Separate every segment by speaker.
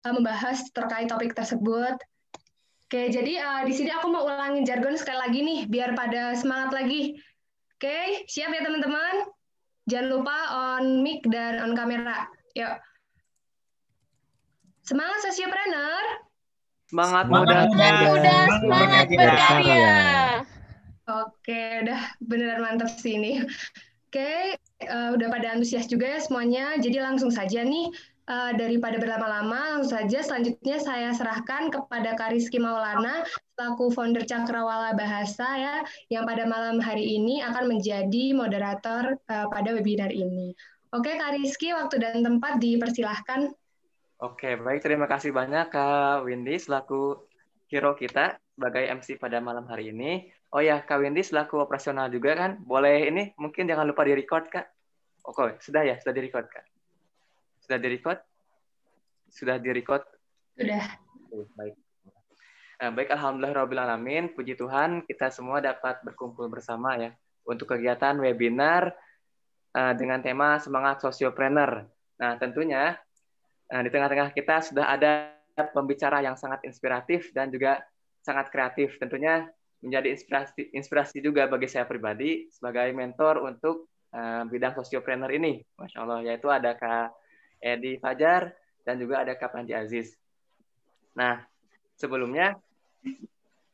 Speaker 1: membahas terkait topik tersebut. Oke, jadi di sini aku mau ulangin jargon sekali lagi nih, biar pada semangat lagi. Oke, siap ya teman-teman? Jangan lupa on mic dan on kamera. Yuk. Semangat Sosiopreneur.
Speaker 2: Semangat
Speaker 3: Semangat
Speaker 2: muda.
Speaker 3: muda, semangat berkarya.
Speaker 1: Oke, udah beneran mantap sih ini. Oke, udah pada antusias juga ya semuanya. Jadi langsung saja nih, daripada berlama-lama, langsung saja selanjutnya saya serahkan kepada Kak Rizky Maulana, selaku founder Cakrawala Bahasa ya, yang pada malam hari ini akan menjadi moderator pada webinar ini. Oke, Kak Rizky, waktu dan tempat dipersilahkan.
Speaker 2: Oke, baik. Terima kasih banyak Kak Windy selaku hero kita sebagai MC pada malam hari ini. Oh ya, Kak Windy selaku operasional juga kan. Boleh ini mungkin jangan lupa di-record, Kak. Oke, sudah ya? Sudah di-record, Kak? Sudah di-record? Sudah di-record?
Speaker 1: Sudah.
Speaker 2: Baik. Baik, alhamdulillahirrahmanirrahim. Puji Tuhan, kita semua dapat berkumpul bersama ya untuk kegiatan webinar dengan tema Semangat Sosiopreneur. Nah, tentunya di tengah-tengah kita sudah ada pembicara yang sangat inspiratif dan juga sangat kreatif. Tentunya menjadi inspirasi juga bagi saya pribadi sebagai mentor untuk bidang sosiopreneur ini. Masya Allah, yaitu ada Kak Edi Fajar dan juga ada Kak Panji Aziz. Nah, sebelumnya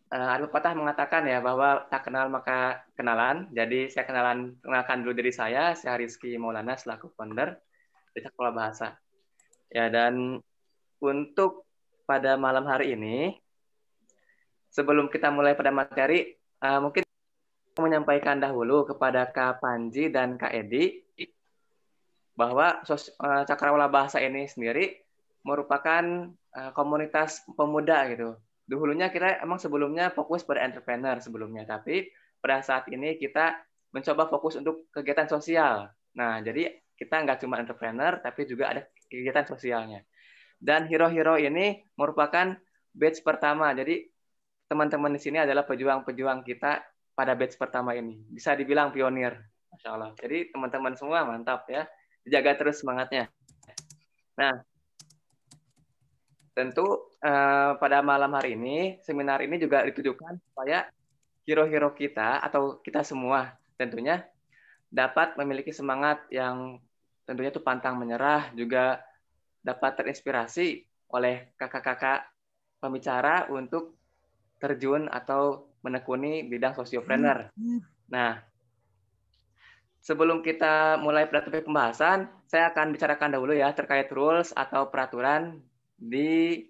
Speaker 2: ada pepatah mengatakan ya bahwa tak kenal maka kenalan. Jadi saya kenalkan dulu diri saya Rizky Maulana selaku founder di Cakrawala Bahasa. Ya, dan untuk pada malam hari ini, sebelum kita mulai pada materi, mungkin saya menyampaikan dahulu kepada Kak Panji dan Kak Edi bahwa Cakrawala Bahasa ini sendiri merupakan komunitas pemuda gitu. Dulunya kita emang sebelumnya fokus pada entrepreneur sebelumnya, tapi pada saat ini kita mencoba fokus untuk kegiatan sosial. Nah, jadi kita nggak cuma entrepreneur, tapi juga ada kegiatan sosialnya. Dan hero-hero ini merupakan batch pertama. Jadi teman-teman di sini adalah pejuang-pejuang kita pada batch pertama ini. Bisa dibilang pionir. Masya Allah. Jadi teman-teman semua mantap ya. Jaga terus semangatnya. Nah, tentu pada malam hari ini, seminar ini juga ditujukan supaya hero-hero kita atau kita semua tentunya dapat memiliki semangat yang tentunya itu pantang menyerah, juga dapat terinspirasi oleh kakak-kakak pembicara untuk terjun atau menekuni bidang sosiopreneur. Nah, sebelum kita mulai pada topik pembahasan, saya akan bicarakan dahulu ya terkait rules atau peraturan di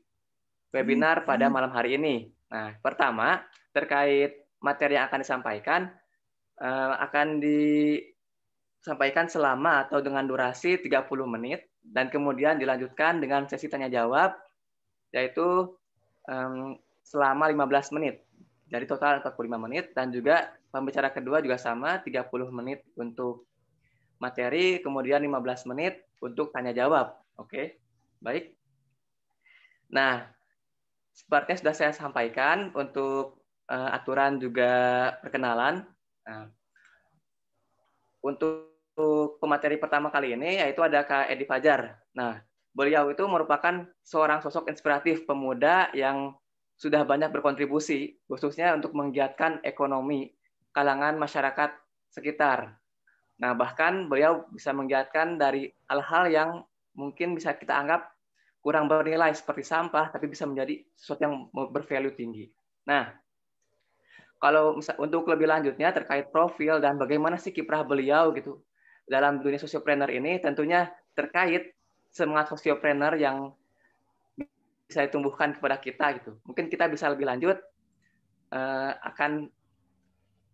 Speaker 2: webinar pada malam hari ini. Nah, pertama, terkait materi yang akan disampaikan, akan disampaikan selama atau dengan durasi 30 menit, dan kemudian dilanjutkan dengan sesi tanya-jawab, yaitu selama 15 menit. Jadi total 45 menit, dan juga pembicara kedua juga sama, 30 menit untuk materi, kemudian 15 menit untuk tanya-jawab. Oke, baik. Nah, seperti yang sudah saya sampaikan, untuk aturan juga perkenalan. Nah, untuk pemateri pertama kali ini, yaitu ada Kak Edi Fajar. Nah, beliau itu merupakan seorang sosok inspiratif pemuda yang sudah banyak berkontribusi, khususnya untuk menggiatkan ekonomi kalangan masyarakat sekitar. Nah, bahkan beliau bisa menggiatkan dari hal-hal yang mungkin bisa kita anggap kurang bernilai seperti sampah, tapi bisa menjadi sesuatu yang bervalue tinggi. Nah, kalau untuk lebih lanjutnya terkait profil dan bagaimana sih kiprah beliau gitu dalam dunia sosiopreneur ini, tentunya terkait semangat sosiopreneur yang bisa ditumbuhkan kepada kita gitu. Mungkin kita bisa lebih lanjut akan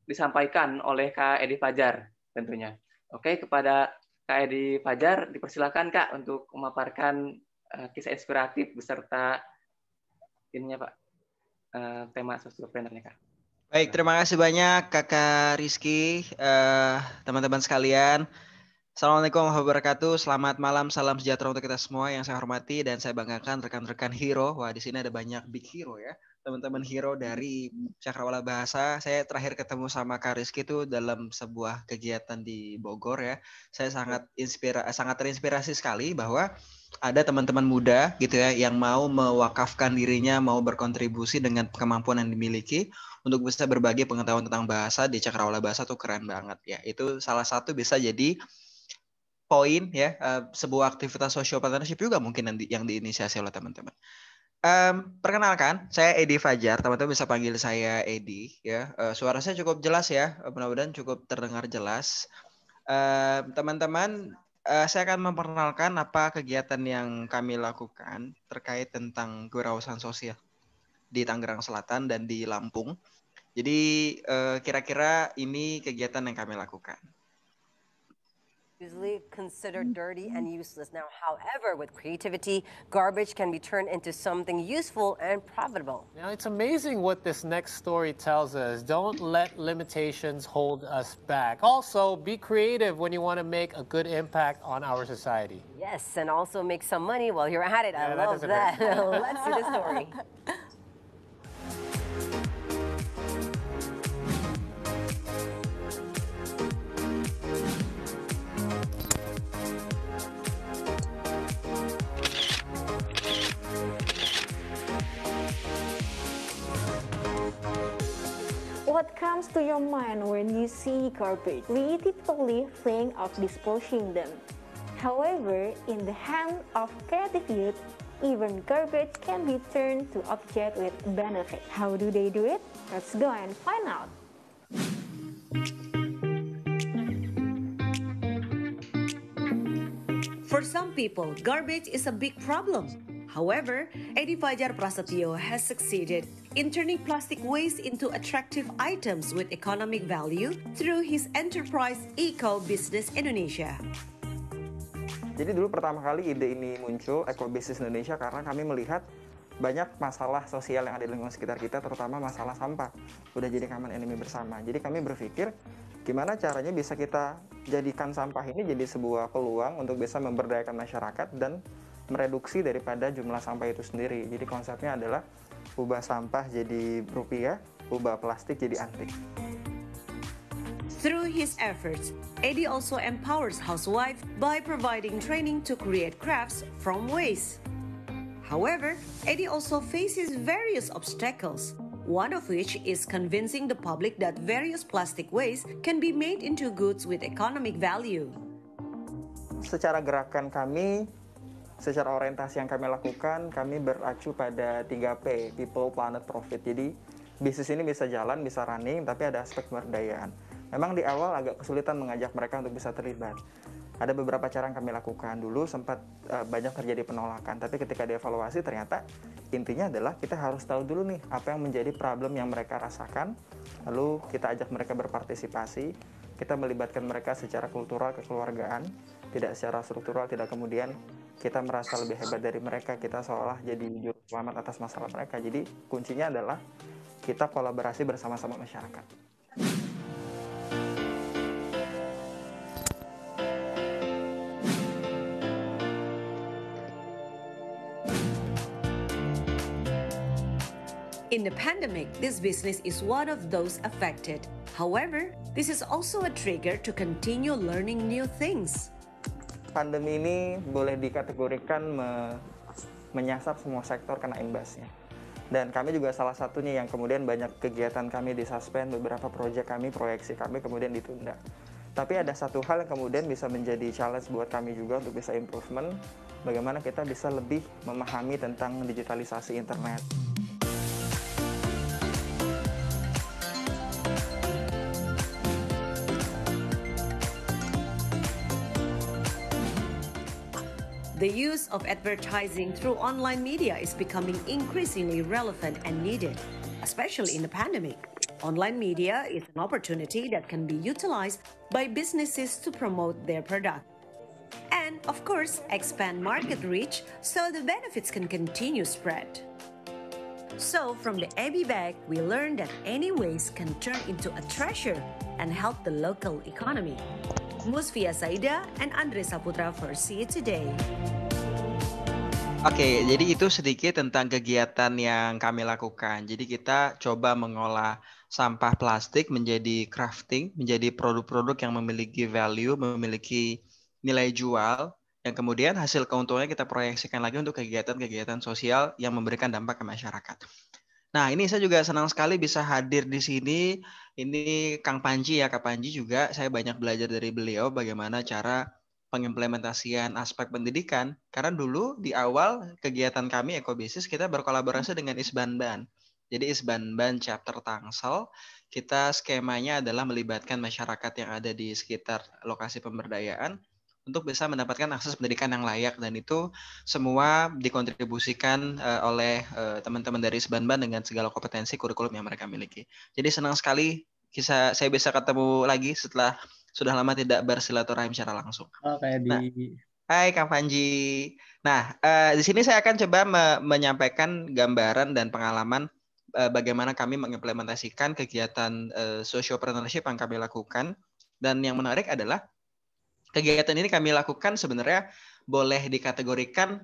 Speaker 2: disampaikan oleh Kak Edi Fajar tentunya. Oke, kepada Kak Edi Fajar dipersilakan Kak untuk memaparkan kisah inspiratif beserta ininya Pak, tema sosiopreneurnya Kak.
Speaker 3: Baik, terima kasih banyak Kakak Rizky, teman-teman sekalian. Assalamualaikum warahmatullahi wabarakatuh. Selamat malam, salam sejahtera untuk kita semua yang saya hormati dan saya banggakan rekan-rekan hero. Wah, di sini ada banyak big hero ya. Teman-teman hero dari Cakrawala Bahasa. Saya terakhir ketemu sama Kak Rizky itu dalam sebuah kegiatan di Bogor ya. Saya sangat terinspirasi sekali bahwa ada teman-teman muda gitu ya yang mau mewakafkan dirinya, mau berkontribusi dengan kemampuan yang dimiliki untuk bisa berbagi pengetahuan tentang bahasa di Cakrawala Bahasa tuh keren banget ya. Itu salah satu bisa jadi poin ya, sebuah aktivitas social partnership juga mungkin yang diinisiasi oleh teman-teman. Perkenalkan, saya Edi Fajar. Teman-teman bisa panggil saya Edi ya. Suara saya cukup jelas ya, mudah-mudahan cukup terdengar jelas. Teman-teman, saya akan memperkenalkan apa kegiatan yang kami lakukan terkait tentang kewirausahaan sosial di Tangerang Selatan dan di Lampung. Jadi kira-kira ini kegiatan yang kami lakukan.
Speaker 4: Usually considered dirty and useless. Now, however, with creativity, garbage can be turned into something useful and profitable.
Speaker 5: Now, it's amazing what this next story tells us. Don't let limitations hold us back. Also, be creative when you want to make a good impact on our society.
Speaker 4: Yes, and also make some money while you're at it.
Speaker 5: Yeah,
Speaker 4: I love that. Let's see the story.
Speaker 6: What comes to your mind when you see garbage? We typically think of disposing them. However, in the hand of creative youth, even garbage can be turned to object with benefit. How do they do it? Let's go and find out.
Speaker 7: For some people, garbage is a big problem. However, Edi Fajar Prasetyo has succeeded in turning plastic waste into attractive items with economic value through his enterprise Eco Business Indonesia.
Speaker 8: Jadi dulu pertama kali ide ini muncul, Eco Business Indonesia, karena kami melihat banyak masalah sosial yang ada di lingkungan sekitar kita, terutama masalah sampah. Udah jadi common enemy bersama. Jadi kami berpikir, gimana caranya bisa kita jadikan sampah ini jadi sebuah peluang untuk bisa memberdayakan masyarakat dan mereduksi daripada jumlah sampah itu sendiri. Jadi konsepnya adalah ubah sampah jadi rupiah, ubah plastik jadi antik.
Speaker 7: Through his efforts, Edi also empowers housewives by providing training to create crafts from waste. However, Edi also faces various obstacles, one of which is convincing the public that various plastic waste can be made into goods with economic value.
Speaker 8: Secara gerakan kami, secara orientasi yang kami lakukan, kami beracu pada 3P, People, Planet, Profit. Jadi bisnis ini bisa jalan, bisa running, tapi ada aspek pemberdayaan. Memang di awal agak kesulitan mengajak mereka untuk bisa terlibat. Ada beberapa cara yang kami lakukan. Dulu sempat banyak terjadi penolakan, tapi ketika dievaluasi ternyata intinya adalah kita harus tahu dulu nih apa yang menjadi problem yang mereka rasakan, lalu kita ajak mereka berpartisipasi, kita melibatkan mereka secara kultural, kekeluargaan, tidak secara struktural, tidak kemudian kita merasa lebih hebat dari mereka, kita seolah jadi juru selamat atas masalah mereka. Jadi kuncinya adalah kita kolaborasi bersama-sama masyarakat.
Speaker 7: In the pandemic, this business is one of those affected. However, this is also a trigger to continue learning new things.
Speaker 8: Pandemi ini boleh dikategorikan menyasar semua sektor kena imbasnya. Dan kami juga salah satunya yang kemudian banyak kegiatan kami disuspend, beberapa proyeksi kami kemudian ditunda. Tapi ada satu hal yang kemudian bisa menjadi challenge buat kami juga untuk bisa improvement, bagaimana kita bisa lebih memahami tentang digitalisasi internet.
Speaker 7: The use of advertising through online media is becoming increasingly relevant and needed, especially in the pandemic. Online media is an opportunity that can be utilized by businesses to promote their product. And, of course, expand market reach so the benefits can continue spread. So, from the Abby bag, we learned that any waste can turn into a treasure and help the local economy. Musfia Saida and Andre Saputra for See It Today.
Speaker 3: Oke, jadi itu sedikit tentang kegiatan yang kami lakukan. Jadi kita coba mengolah sampah plastik menjadi crafting, menjadi produk-produk yang memiliki value, memiliki nilai jual, yang kemudian hasil keuntungannya kita proyeksikan lagi untuk kegiatan-kegiatan sosial yang memberikan dampak ke masyarakat. Nah, ini saya juga senang sekali bisa hadir di sini. Ini Kang Panji ya, Kak Panji juga. Saya banyak belajar dari beliau bagaimana cara pengimplementasian aspek pendidikan. Karena dulu di awal kegiatan kami Ekobisnis kita berkolaborasi dengan Isbanban. Jadi Isbanban chapter Tangsel, kita skemanya adalah melibatkan masyarakat yang ada di sekitar lokasi pemberdayaan untuk bisa mendapatkan akses pendidikan yang layak, dan itu semua dikontribusikan oleh teman-teman dari Isbanban dengan segala kompetensi kurikulum yang mereka miliki. Jadi senang sekali saya bisa ketemu lagi setelah sudah lama tidak bersilaturahim secara langsung.
Speaker 9: Oh, kayak
Speaker 3: Nah,
Speaker 9: di
Speaker 3: hai Kang Panji. Nah, di sini saya akan coba menyampaikan gambaran dan pengalaman bagaimana kami mengimplementasikan kegiatan sociopreneurship yang kami lakukan. Dan yang menarik adalah kegiatan ini kami lakukan sebenarnya boleh dikategorikan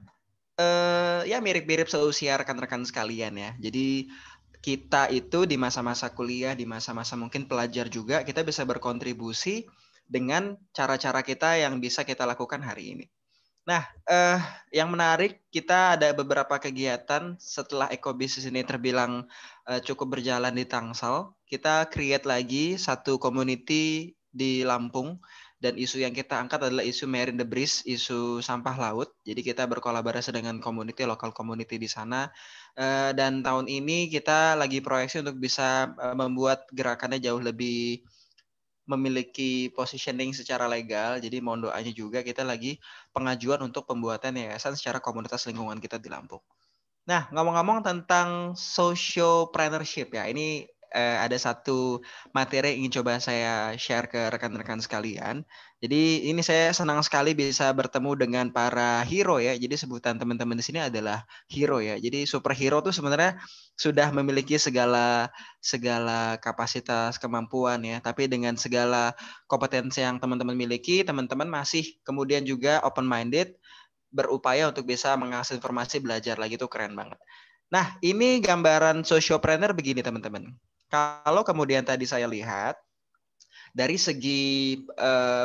Speaker 3: ya mirip-mirip seusia rekan-rekan sekalian ya. Jadi kita itu di masa-masa kuliah, di masa-masa mungkin pelajar juga, kita bisa berkontribusi dengan cara-cara kita yang bisa kita lakukan hari ini. Nah, yang menarik, kita ada beberapa kegiatan setelah Ekobisnis ini terbilang cukup berjalan di Tangsel. Kita create lagi satu community di Lampung, dan isu yang kita angkat adalah isu marine debris, isu sampah laut. Jadi kita berkolaborasi dengan community, lokal community di sana. Dan tahun ini kita lagi proyeksi untuk bisa membuat gerakannya jauh lebih memiliki positioning secara legal. Jadi mohon doanya juga, kita lagi pengajuan untuk pembuatan yayasan secara komunitas lingkungan kita di Lampung. Nah, ngomong-ngomong tentang sociopreneurship ya, ini ada satu materi yang ingin coba saya share ke rekan-rekan sekalian. Jadi ini saya senang sekali bisa bertemu dengan para hero ya. Jadi sebutan teman-teman di sini adalah hero ya. Jadi superhero tuh sebenarnya sudah memiliki segala kapasitas, kemampuan ya. Tapi dengan segala kompetensi yang teman-teman miliki, teman-teman masih kemudian juga open minded, berupaya untuk bisa mengakses informasi, belajar lagi, itu keren banget. Nah, ini gambaran sociopreneur begini teman-teman. Kalau kemudian tadi saya lihat dari segi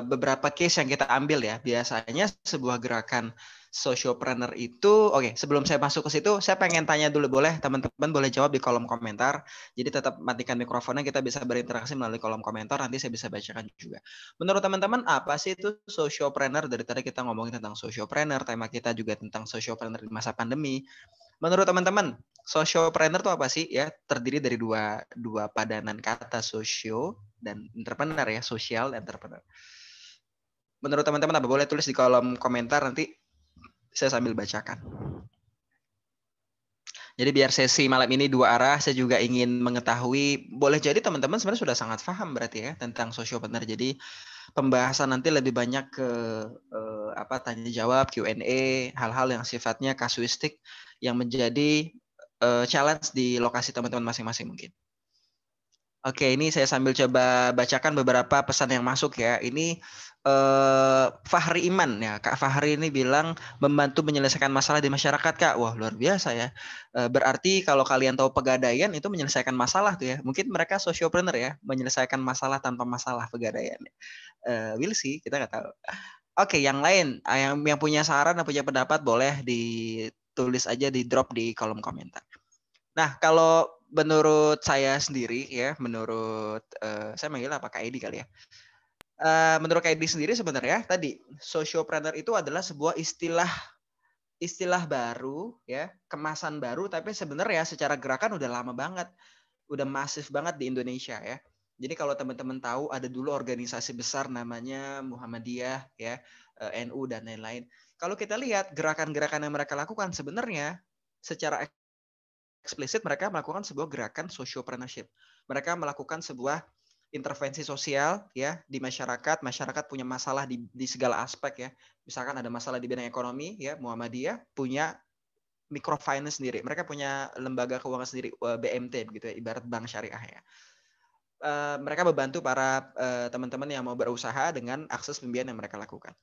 Speaker 3: beberapa case yang kita ambil ya, biasanya sebuah gerakan sociopreneur itu, oke, sebelum saya masuk ke situ, saya pengen tanya dulu, boleh teman-teman boleh jawab di kolom komentar. Jadi tetap matikan mikrofonnya, kita bisa berinteraksi melalui kolom komentar, nanti saya bisa bacakan juga. Menurut teman-teman, apa sih itu sociopreneur? Dari tadi kita ngomongin tentang sociopreneur, tema kita juga tentang sociopreneur di masa pandemi. Menurut teman-teman, sociopreneur itu apa sih? Ya, terdiri dari dua padanan kata, socio dan entrepreneur ya, sosial entrepreneur. Menurut teman-teman apa? Boleh tulis di kolom komentar, nanti saya sambil bacakan. Jadi biar sesi malam ini dua arah, saya juga ingin mengetahui, boleh jadi teman-teman sebenarnya sudah sangat paham berarti ya tentang sociopreneur. Jadi pembahasan nanti lebih banyak ke tanya jawab, Q&A, hal-hal yang sifatnya kasuistik yang menjadi challenge di lokasi teman-teman masing-masing mungkin. Oke, ini saya sambil coba bacakan beberapa pesan yang masuk ya. Ini Fahri Iman ya, Kak Fahri ini bilang membantu menyelesaikan masalah di masyarakat, Kak. Wah, luar biasa ya. Berarti kalau kalian tahu Pegadaian itu menyelesaikan masalah tuh ya. Mungkin mereka sociopreneur ya, menyelesaikan masalah tanpa masalah Pegadaian. Will sih, kita nggak tahu. Oke, yang lain yang punya saran atau punya pendapat boleh ditulis aja, di drop di kolom komentar. Nah, kalau menurut saya sendiri ya, menurut saya manggil apa, Kak Edi kali ya. Menurut Kak Edi sendiri sebenarnya tadi sociopreneur itu adalah sebuah istilah baru ya, kemasan baru, tapi sebenarnya secara gerakan udah lama banget, udah masif banget di Indonesia ya. Jadi kalau teman-teman tahu, ada dulu organisasi besar namanya Muhammadiyah ya, NU dan lain-lain. Kalau kita lihat gerakan-gerakan yang mereka lakukan, sebenarnya secara eksplisit mereka melakukan sebuah gerakan sociopreneurship. Mereka melakukan sebuah intervensi sosial ya di masyarakat. Masyarakat punya masalah di segala aspek ya. Misalkan ada masalah di bidang ekonomi ya, Muhammadiyah punya microfinance sendiri. Mereka punya lembaga keuangan sendiri, BMT begitu ya, ibarat bank syariah ya. Mereka membantu para teman-teman yang mau berusaha dengan akses pembiayaan yang mereka lakukan.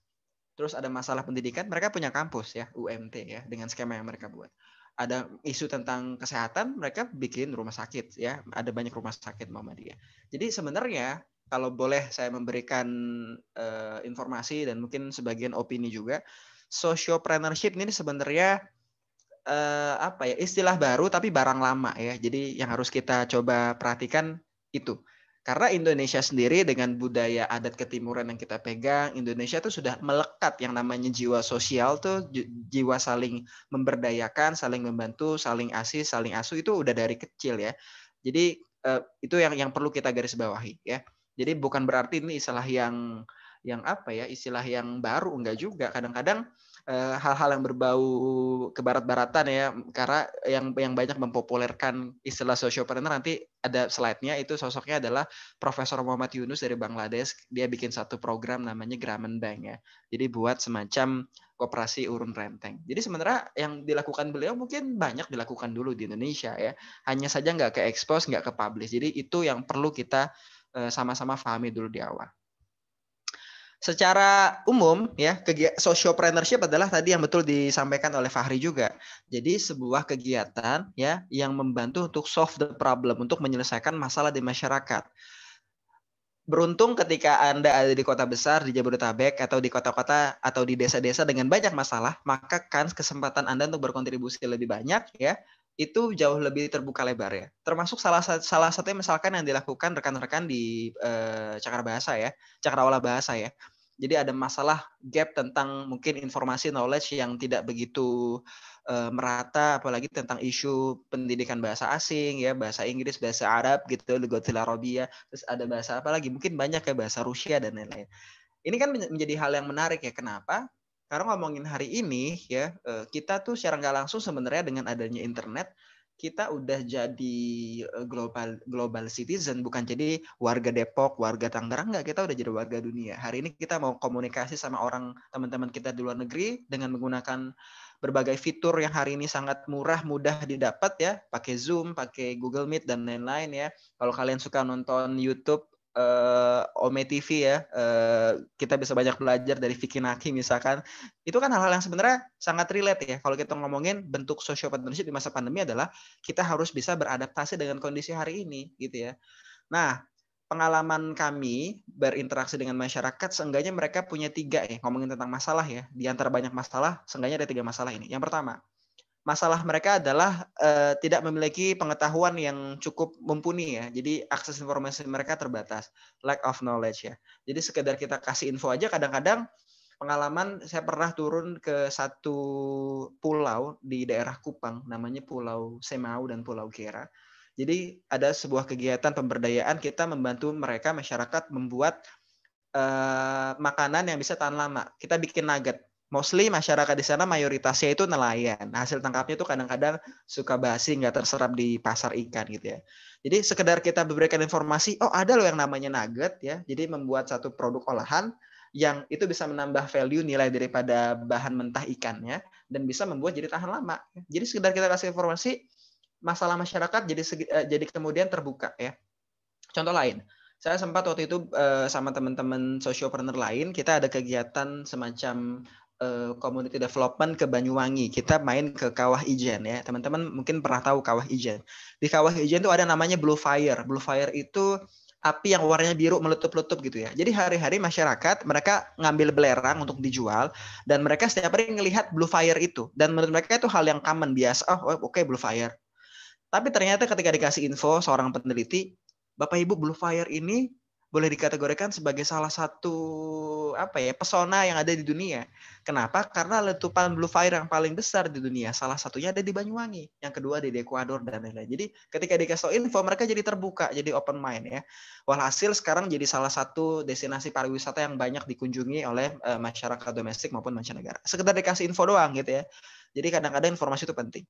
Speaker 3: Terus ada masalah pendidikan, mereka punya kampus ya, UMT ya, dengan skema yang mereka buat. Ada isu tentang kesehatan, mereka bikin rumah sakit ya, ada banyak rumah sakit Muhammadiyah. Jadi sebenarnya kalau boleh saya memberikan informasi dan mungkin sebagian opini juga, sociopreneurship ini sebenarnya istilah baru tapi barang lama ya. Jadi yang harus kita coba perhatikan itu. Karena Indonesia sendiri dengan budaya adat ketimuran yang kita pegang, Indonesia tuh sudah melekat yang namanya jiwa sosial tuh, jiwa saling memberdayakan, saling membantu, saling asuh itu udah dari kecil ya. Jadi itu yang perlu kita garis bawahi ya. Jadi bukan berarti ini istilah istilah yang baru, enggak juga. Kadang-kadang hal-hal yang berbau kebarat-baratan ya, karena yang banyak mempopulerkan istilah sociopreneur, nanti ada slide-nya, itu sosoknya adalah Profesor Muhammad Yunus dari Bangladesh. Dia bikin satu program namanya Grameen Bank ya. Jadi buat semacam koperasi urun renteng. Jadi sebenarnya yang dilakukan beliau mungkin banyak dilakukan dulu di Indonesia ya. Hanya saja nggak ke expose, nggak ke publish. Jadi itu yang perlu kita sama-sama pahami dulu di awal. Secara umum ya, sociopreneurship adalah tadi yang betul disampaikan oleh Fahri juga. Jadi sebuah kegiatan ya yang membantu untuk solve the problem, untuk menyelesaikan masalah di masyarakat. Beruntung ketika Anda ada di kota besar, di Jabodetabek atau di kota-kota atau di desa-desa dengan banyak masalah, maka kesempatan Anda untuk berkontribusi lebih banyak ya, itu jauh lebih terbuka lebar ya. Termasuk salah satunya misalkan yang dilakukan rekan-rekan di Cakrawala Bahasa ya. Jadi ada masalah gap tentang mungkin informasi knowledge yang tidak begitu merata, apalagi tentang isu pendidikan bahasa asing ya, bahasa Inggris, bahasa Arab gitu, Lughatil Arabiyah, terus ada bahasa apa lagi, mungkin banyak ya, bahasa Rusia dan lain-lain. Ini kan menjadi hal yang menarik ya. Kenapa? Karena ngomongin hari ini ya, kita tuh secara nggak langsung sebenarnya dengan adanya internet, kita udah jadi global citizen, bukan jadi warga Depok, warga Tangerang, enggak, kita udah jadi warga dunia. Hari ini kita mau komunikasi sama teman-teman kita di luar negeri dengan menggunakan berbagai fitur yang hari ini sangat murah, mudah didapat ya, pakai Zoom, pakai Google Meet dan lain-lain ya. Kalau kalian suka nonton YouTube Ome TV ya, kita bisa banyak belajar dari Vicky Naki misalkan. Itu kan hal-hal yang sebenarnya sangat relate ya. Kalau kita ngomongin bentuk sociopreneurship di masa pandemi adalah kita harus bisa beradaptasi dengan kondisi hari ini gitu ya. Nah, pengalaman kami berinteraksi dengan masyarakat, seenggaknya mereka punya 3 ya, ngomongin tentang masalah ya. Di antara banyak masalah, seenggaknya ada 3 masalah ini. Yang pertama, masalah mereka adalah tidak memiliki pengetahuan yang cukup mumpuni ya. Jadi akses informasi mereka terbatas, lack of knowledge ya. Jadi sekedar kita kasih info aja, kadang-kadang pengalaman saya pernah turun ke satu pulau di daerah Kupang, namanya Pulau Semau dan Pulau Kera. Jadi ada sebuah kegiatan pemberdayaan, kita membantu mereka, masyarakat, membuat makanan yang bisa tahan lama. Kita bikin nugget. Mostly masyarakat di sana mayoritasnya itu nelayan. Hasil tangkapnya itu kadang-kadang suka basi, nggak terserap di pasar ikan gitu ya. Jadi sekedar kita berikan informasi, oh ada loh yang namanya nugget ya. Jadi membuat satu produk olahan yang itu bisa menambah value nilai daripada bahan mentah ikannya dan bisa membuat jadi tahan lama. Jadi sekedar kita kasih informasi, masalah masyarakat jadi kemudian terbuka ya. Contoh lain, saya sempat waktu itu sama teman-teman sociopreneur lain, kita ada kegiatan semacam community development ke Banyuwangi. Kita main ke Kawah Ijen ya. Teman-teman mungkin pernah tahu Kawah Ijen. Di Kawah Ijen itu ada namanya Blue Fire. Blue Fire itu api yang warnanya biru meletup-letup gitu ya. Jadi hari-hari masyarakat mereka ngambil belerang untuk dijual dan mereka setiap hari ngelihat Blue Fire itu. Dan menurut mereka itu hal yang common, biasa. Oh, oke, Blue Fire. Tapi ternyata ketika dikasih info seorang peneliti, Bapak Ibu, Blue Fire ini boleh dikategorikan sebagai salah satu pesona yang ada di dunia. Kenapa? Karena letupan Blue Fire yang paling besar di dunia, salah satunya ada di Banyuwangi, yang kedua di Ekuador dan lain-lain. Jadi ketika dikasih info, mereka jadi terbuka, jadi open mind ya. Walhasil sekarang jadi salah satu destinasi pariwisata yang banyak dikunjungi oleh masyarakat domestik maupun mancanegara. Sekedar dikasih info doang gitu ya. Jadi kadang-kadang informasi itu penting.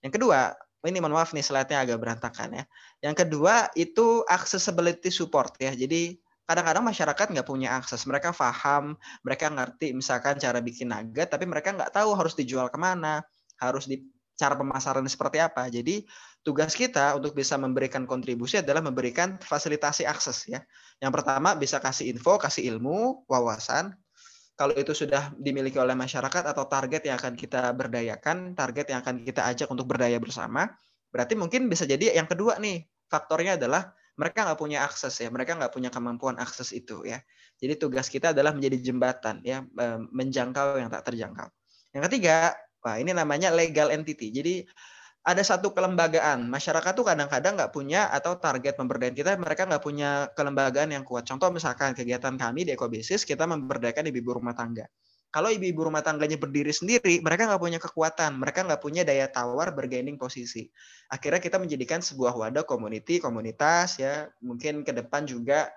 Speaker 3: Yang kedua, ini mohon maaf nih slide-nya agak berantakan ya. Yang kedua itu accessibility support ya. Jadi kadang-kadang masyarakat nggak punya akses. Mereka paham, mereka ngerti misalkan cara bikin nugget, tapi mereka nggak tahu harus dijual kemana, harus cara pemasaran seperti apa. Jadi tugas kita untuk bisa memberikan kontribusi adalah memberikan fasilitasi akses ya. Yang pertama bisa kasih info, kasih ilmu, wawasan. Kalau itu sudah dimiliki oleh masyarakat atau target yang akan kita berdayakan, target yang akan kita ajak untuk berdaya bersama, berarti mungkin bisa jadi yang kedua nih, faktornya adalah mereka nggak punya akses ya, mereka nggak punya kemampuan akses itu ya. Jadi tugas kita adalah menjadi jembatan ya, menjangkau yang tak terjangkau. Yang ketiga, wah ini namanya legal entity. Jadi ada satu kelembagaan. Masyarakat tuh kadang-kadang nggak punya atau target pemberdayaan kita, mereka nggak punya kelembagaan yang kuat. Contoh misalkan kegiatan kami di Ekobasis, kita memberdayakan ibu-ibu rumah tangga. Kalau ibu-ibu rumah tangganya berdiri sendiri, mereka nggak punya kekuatan, mereka nggak punya daya tawar bergaining posisi. Akhirnya kita menjadikan sebuah wadah komunitas ya, mungkin ke depan juga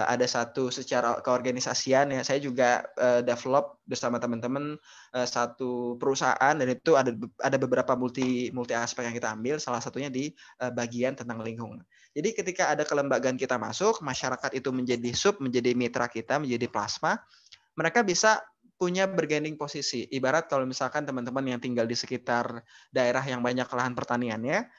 Speaker 3: ada satu secara keorganisasian ya. Saya juga develop bersama teman-teman satu perusahaan, dan itu ada beberapa multi aspek yang kita ambil. Salah satunya di bagian tentang lingkungan. Jadi ketika ada kelembagaan kita masuk, masyarakat itu menjadi menjadi mitra kita, menjadi plasma, mereka bisa punya bergaining posisi. Ibarat kalau misalkan teman-teman yang tinggal di sekitar daerah yang banyak lahan pertaniannya,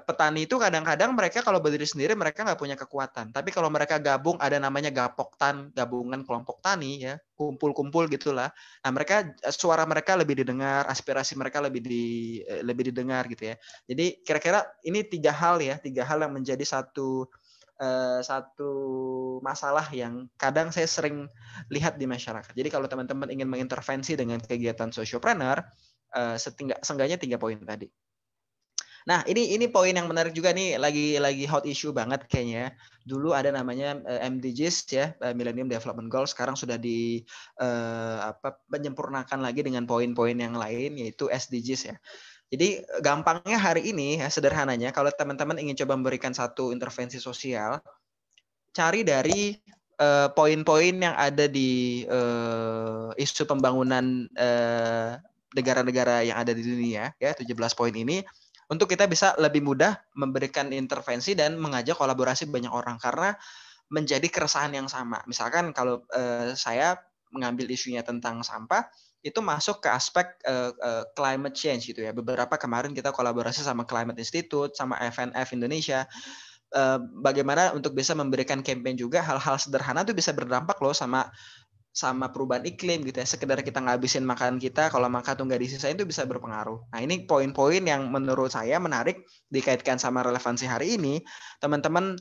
Speaker 3: petani itu kadang-kadang mereka kalau berdiri sendiri mereka nggak punya kekuatan. Tapi kalau mereka gabung, ada namanya gapoktan, gabungan kelompok tani ya, kumpul-kumpul gitulah. Nah mereka, suara mereka lebih didengar, aspirasi mereka lebih didengar gitu ya. Jadi kira-kira ini tiga hal yang menjadi satu masalah yang kadang saya sering lihat di masyarakat. Jadi kalau teman-teman ingin mengintervensi dengan kegiatan sociopreneur, seenggaknya 3 poin tadi. Nah, ini poin yang menarik juga nih, lagi hot issue banget kayaknya. Dulu ada namanya MDGs ya, Millennium Development Goals, sekarang sudah menyempurnakan lagi dengan poin-poin yang lain, yaitu SDGs ya. Jadi gampangnya hari ini ya, sederhananya kalau teman-teman ingin coba memberikan satu intervensi sosial, cari dari poin-poin yang ada di isu pembangunan negara-negara yang ada di dunia ya, 17 poin ini, untuk kita bisa lebih mudah memberikan intervensi dan mengajak kolaborasi banyak orang karena menjadi keresahan yang sama. Misalkan kalau saya mengambil isunya tentang sampah, itu masuk ke aspek climate change gitu ya. Beberapa kemarin kita kolaborasi sama Climate Institute, sama FNF Indonesia. Bagaimana untuk bisa memberikan campaign juga, hal-hal sederhana itu bisa berdampak loh sama perubahan iklim gitu ya. Sekedar kita ngabisin makanan kita, kalau makan tuh nggak disisain itu bisa berpengaruh. Nah ini poin-poin yang menurut saya menarik dikaitkan sama relevansi hari ini. Teman-teman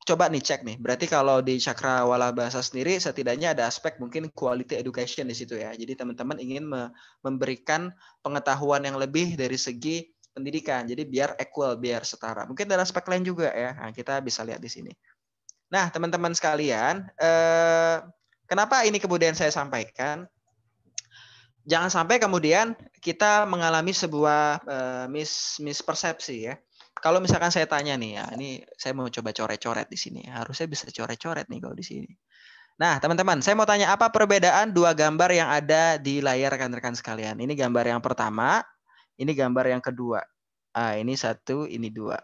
Speaker 3: coba nih cek nih. Berarti kalau di Cakrawala Bahasa sendiri setidaknya ada aspek mungkin quality education di situ ya. Jadi teman-teman ingin memberikan pengetahuan yang lebih dari segi pendidikan. Jadi biar equal, biar setara. Mungkin ada aspek lain juga ya. Nah, kita bisa lihat di sini. Nah, teman-teman sekalian, kenapa ini kemudian saya sampaikan? Jangan sampai kemudian kita mengalami sebuah mispersepsi ya. Kalau misalkan saya tanya nih ya, ini saya mau coba coret-coret di sini. Harusnya bisa coret-coret nih kalau di sini. Nah, teman-teman, saya mau tanya apa perbedaan dua gambar yang ada di layar rekan-rekan sekalian. Ini gambar yang pertama, ini gambar yang kedua. Ini satu, ini dua.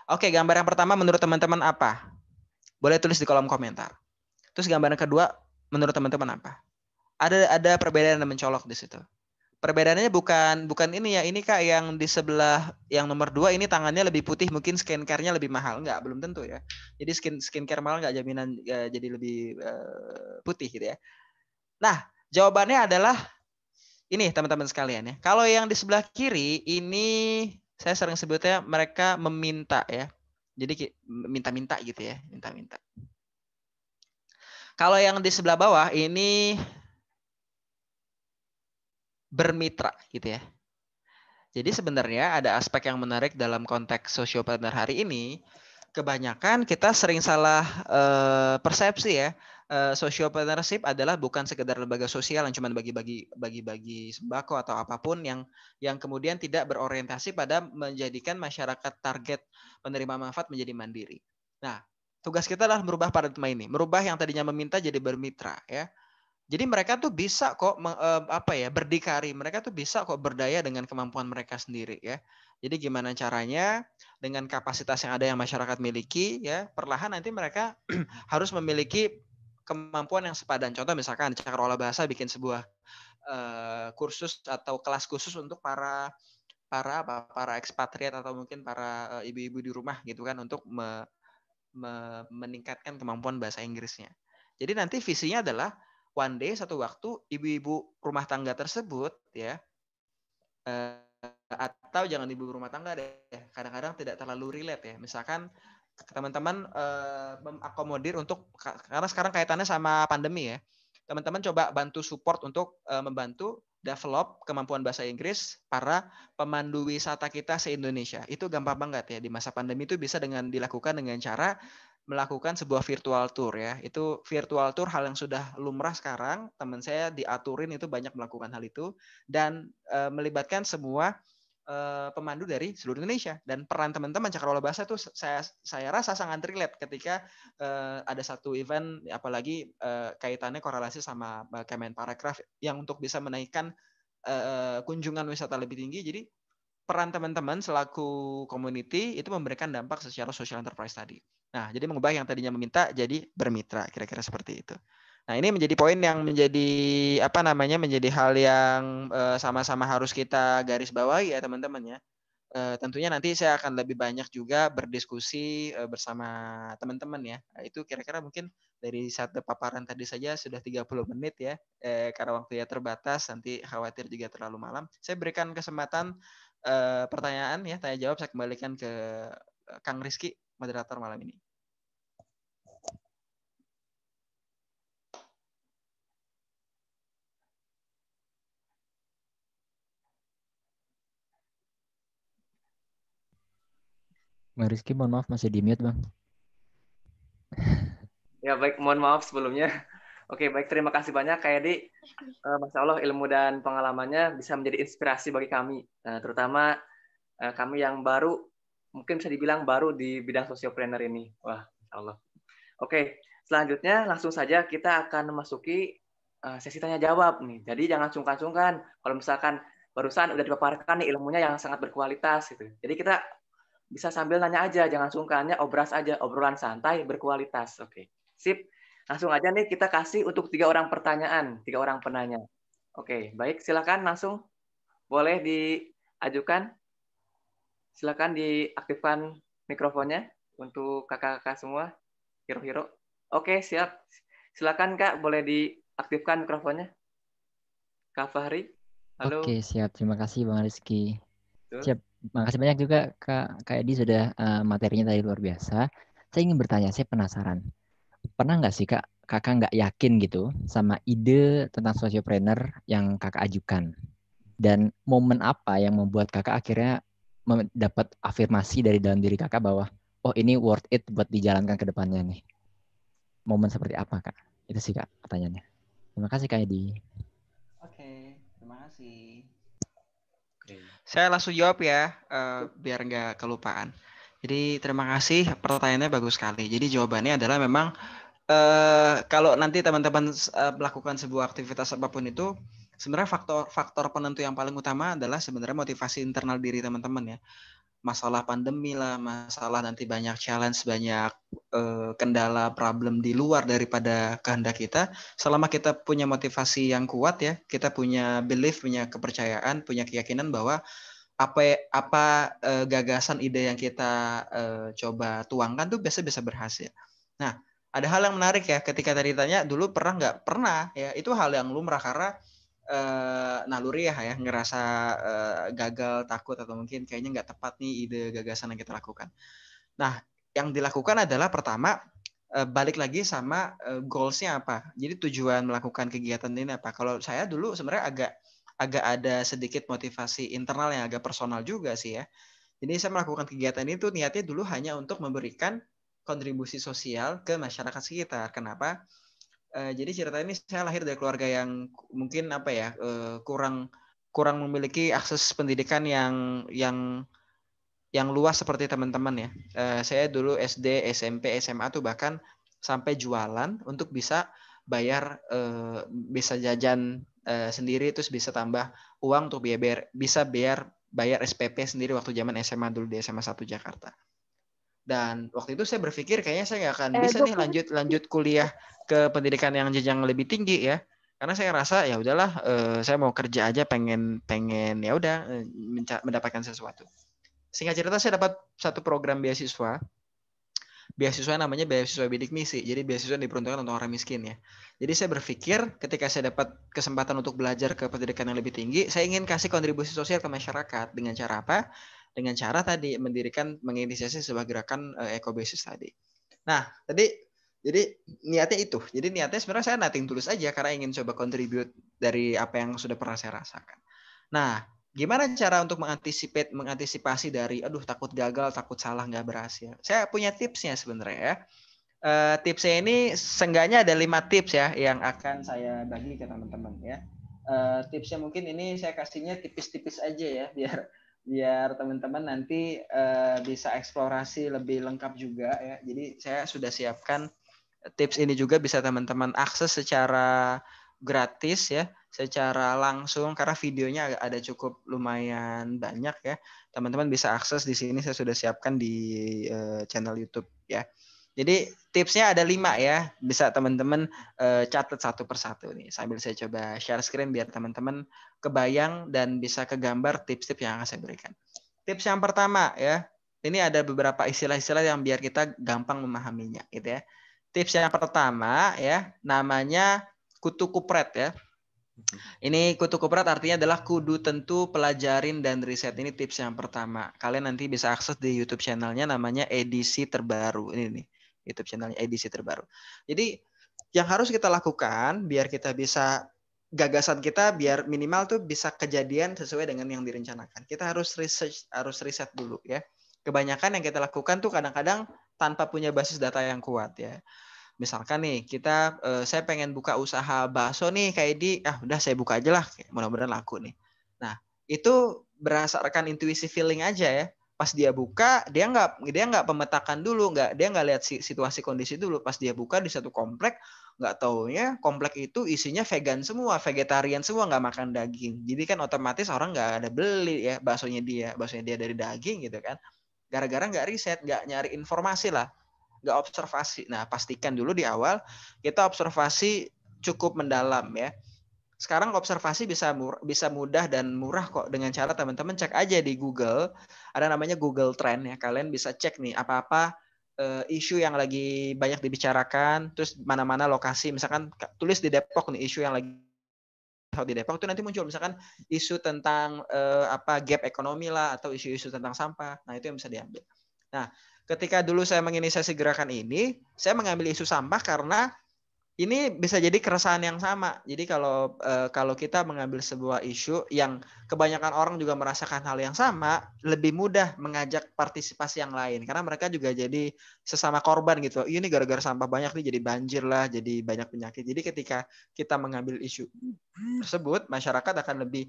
Speaker 3: Oke, gambar yang pertama menurut teman-teman apa? Boleh tulis di kolom komentar. Terus gambar yang kedua menurut teman-teman apa? Ada perbedaan yang mencolok di situ. Perbedaannya bukan ini ya, ini Kak yang di sebelah yang nomor 2 ini tangannya lebih putih, mungkin skincare-nya lebih mahal. Enggak, belum tentu ya. Jadi skincare mahal enggak jaminan jadi lebih putih gitu ya. Nah, jawabannya adalah ini teman-teman sekalian ya. Kalau yang di sebelah kiri ini saya sering sebutnya mereka meminta ya. Jadi minta-minta gitu ya, minta-minta. Kalau yang di sebelah bawah ini bermitra gitu ya. Jadi sebenarnya ada aspek yang menarik dalam konteks sociopreneur hari ini. Kebanyakan kita sering salah persepsi ya. Sociopreneurship adalah bukan sekedar lembaga sosial yang cuma bagi-bagi sembako atau apapun yang kemudian tidak berorientasi pada menjadikan masyarakat target penerima manfaat menjadi mandiri. Nah, tugas kita adalah merubah paradigma ini, merubah yang tadinya meminta jadi bermitra ya. Jadi mereka tuh bisa kok berdikari, mereka tuh bisa kok berdaya dengan kemampuan mereka sendiri ya. Jadi gimana caranya dengan kapasitas yang ada yang masyarakat miliki ya, perlahan nanti mereka harus memiliki kemampuan yang sepadan. Contoh misalkan Cakrawala Bahasa bikin sebuah kursus atau kelas khusus untuk para ekspatriat atau mungkin para ibu-ibu di rumah gitu kan, untuk meningkatkan kemampuan bahasa Inggrisnya. Jadi nanti visinya adalah one day, satu waktu, ibu-ibu rumah tangga tersebut ya, atau jangan ibu rumah tangga deh, kadang-kadang tidak terlalu relate ya. Misalkan teman-teman mengakomodir untuk, karena sekarang kaitannya sama pandemi ya. teman-teman coba bantu support untuk membantu develop kemampuan bahasa Inggris para pemandu wisata kita se-Indonesia. Itu gampang banget ya, di masa pandemi itu bisa dilakukan dengan cara melakukan sebuah virtual tour ya. Itu virtual tour hal yang sudah lumrah sekarang. Teman saya diaturin itu banyak melakukan hal itu dan melibatkan semua pemandu dari seluruh Indonesia, dan peran teman-teman Cakrawala Bahasa itu saya rasa sangat relate ketika ada satu event, apalagi kaitannya korelasi sama Kemenparekraf yang untuk bisa menaikkan kunjungan wisata lebih tinggi. Jadi peran teman-teman selaku community itu memberikan dampak secara social enterprise tadi. Nah, jadi mengubah yang tadinya meminta jadi bermitra, kira-kira seperti itu. Nah, ini menjadi poin yang menjadi menjadi hal yang sama-sama harus kita garis bawahi ya teman-teman ya. Tentunya nanti saya akan lebih banyak juga berdiskusi bersama teman-teman ya. Itu kira-kira mungkin dari satu paparan tadi saja sudah 30 menit ya. Karena waktunya terbatas, nanti khawatir juga terlalu malam. Saya berikan kesempatan pertanyaan ya, tanya jawab saya kembalikan ke Kang Rizky, moderator malam ini.
Speaker 9: Bang Rizky, mohon maaf masih di mute, Bang.
Speaker 2: Ya baik, mohon maaf sebelumnya. Oke, baik, terima kasih banyak Kak Edi. Masya Allah, ilmu dan pengalamannya bisa menjadi inspirasi bagi kami, terutama kami yang baru, mungkin bisa dibilang baru di bidang sosiopreneur ini. Wah, Masya Allah. Oke, selanjutnya langsung saja kita akan memasuki sesi tanya jawab nih. Jadi jangan sungkan-sungkan kalau misalkan barusan udah dipaparkan nih ilmunya yang sangat berkualitas gitu. Jadi kita bisa sambil nanya aja, jangan sungkannya obras aja, obrolan santai berkualitas. Oke, sip. Langsung aja nih kita kasih untuk 3 orang pertanyaan, 3 orang penanya. Oke, baik, silakan langsung boleh diajukan. Silakan diaktifkan mikrofonnya untuk kakak-kakak semua, hero-hero. Oke, siap. Silakan Kak, boleh diaktifkan mikrofonnya. Kak Fahri, halo.
Speaker 9: Oke, siap. Terima kasih Bang Rizky.
Speaker 2: Betul.
Speaker 9: Siap. Makasih banyak juga Kak Edi sudah materinya tadi luar biasa. Saya ingin bertanya, saya penasaran. Pernah nggak sih kakak nggak yakin gitu sama ide tentang sociopreneur yang kakak ajukan? Dan momen apa yang membuat kakak akhirnya dapat afirmasi dari dalam diri kakak bahwa oh ini worth it buat dijalankan ke depannya nih? Momen seperti apa Kak? Itu sih Kak pertanyaannya. Terima kasih Kak Edi.
Speaker 3: Oke, terima kasih. Saya langsung jawab ya, biar nggak kelupaan. Jadi terima kasih, pertanyaannya bagus sekali. Jadi jawabannya adalah memang kalau nanti teman-teman melakukan sebuah aktivitas apapun itu, sebenarnya faktor penentu yang paling utama adalah sebenarnya motivasi internal diri teman-teman ya. Masalah pandemi lah, masalah nanti banyak challenge, banyak kendala, problem di luar daripada kehendak kita. Selama kita punya motivasi yang kuat ya, kita punya belief, punya kepercayaan, punya keyakinan bahwa apa gagasan ide yang kita coba tuangkan tuh biasa bisa berhasil. Nah, ada hal yang menarik ya, ketika tadi tanya dulu pernah nggak? Pernah ya, itu hal yang lumrah karena naluri ya ngerasa gagal, takut, atau mungkin kayaknya nggak tepat nih ide gagasan yang kita lakukan. Nah, yang dilakukan adalah pertama balik lagi sama goals-nya apa. Jadi tujuan melakukan kegiatan ini apa. Kalau saya dulu sebenarnya agak ada sedikit motivasi internal yang agak personal juga sih ya. Jadi saya melakukan kegiatan itu niatnya dulu hanya untuk memberikan kontribusi sosial ke masyarakat sekitar. Kenapa? Jadi cerita ini saya lahir dari keluarga yang mungkin kurang memiliki akses pendidikan yang luas seperti teman-teman ya. Saya dulu SD, SMP, SMA tuh bahkan sampai jualan untuk bisa bayar, bisa jajan sendiri, terus bisa tambah uang untuk bayar SPP sendiri waktu zaman SMA dulu di SMA 1 Jakarta. Dan waktu itu saya berpikir kayaknya saya nggak akan bisa nih lanjut kuliah ke pendidikan yang jenjang lebih tinggi ya, karena saya rasa ya udahlah, saya mau kerja aja, pengen ya udah mendapatkan sesuatu. Singkat cerita saya dapat satu program beasiswa namanya beasiswa bidik misi. Jadi beasiswa diperuntukkan untuk orang miskin ya. Jadi saya berpikir ketika saya dapat kesempatan untuk belajar ke pendidikan yang lebih tinggi, saya ingin kasih kontribusi sosial ke masyarakat. Dengan cara apa? Dengan cara tadi menginisiasi sebuah gerakan eco basis tadi. Nah, tadi Jadi niatnya itu. Jadi niatnya sebenarnya saya nothing tulus aja karena ingin coba contribute dari apa yang sudah pernah saya rasakan. Nah, gimana cara untuk mengantisipasi dari aduh takut gagal, takut salah, nggak berhasil. Saya punya tipsnya sebenarnya ya. Tipsnya ini seenggaknya ada 5 tips ya yang akan saya bagi ke teman-teman ya. Tipsnya mungkin ini saya kasihnya tipis-tipis aja ya biar teman-teman nanti bisa eksplorasi lebih lengkap juga ya. Jadi saya sudah siapkan tips ini juga bisa teman-teman akses secara gratis ya, secara langsung karena videonya ada cukup lumayan banyak ya. Teman-teman bisa akses di sini saya sudah siapkan di channel YouTube ya. Jadi tipsnya ada 5 ya, bisa teman-teman catat satu persatu nih. Sambil saya coba share screen biar teman-teman kebayang dan bisa kegambar tips-tips yang akan saya berikan. Tips yang pertama ya, ini ada beberapa istilah-istilah yang biar kita gampang memahaminya gitu ya. Tips yang pertama ya, namanya kutu kupret ya. Ini kutu kupret artinya adalah kudu tentu pelajarin dan riset. Ini tips yang pertama. Kalian nanti bisa akses di YouTube channelnya namanya Edisi Terbaru. Ini nih, YouTube channelnya Edisi Terbaru. Jadi yang harus kita lakukan biar kita bisa gagasan kita biar minimal tuh bisa kejadian sesuai dengan yang direncanakan. Kita harus riset dulu ya. Kebanyakan yang kita lakukan tuh kadang-kadang tanpa punya basis data yang kuat ya. Misalkan nih saya pengen buka usaha bakso nih kayak udah saya buka aja lah, mudah-mudahan laku nih. Nah itu berdasarkan intuisi feeling aja ya. Pas dia buka dia nggak pemetakan dulu, dia nggak lihat situasi kondisi dulu. Pas dia buka di satu komplek, nggak taunya komplek itu isinya vegan semua, vegetarian semua, nggak makan daging. Jadi kan otomatis orang nggak ada beli ya baksonya dia dari daging gitu kan. Gara-gara nggak riset, nggak nyari informasi lah, nggak observasi. Nah, pastikan dulu di awal kita observasi cukup mendalam ya. Sekarang observasi bisa mudah dan murah kok dengan cara teman-teman cek aja di Google. Ada namanya Google Trend ya. Kalian bisa cek nih apa-apa isu yang lagi banyak dibicarakan, terus mana-mana lokasi. Misalkan tulis di Depok nih isu yang lagi di Depok itu nanti muncul misalkan isu tentang gap ekonomi lah atau isu-isu tentang sampah. Nah, itu yang bisa diambil. Nah, ketika dulu saya menginisiasi gerakan ini, saya mengambil isu sampah karena ini bisa jadi keresahan yang sama. Jadi kalau kita mengambil sebuah isu yang kebanyakan orang juga merasakan hal yang sama, lebih mudah mengajak partisipasi yang lain karena mereka juga jadi sesama korban gitu. Ini gara-gara sampah banyak nih jadi banjir lah, jadi banyak penyakit. Jadi ketika kita mengambil isu tersebut, masyarakat akan lebih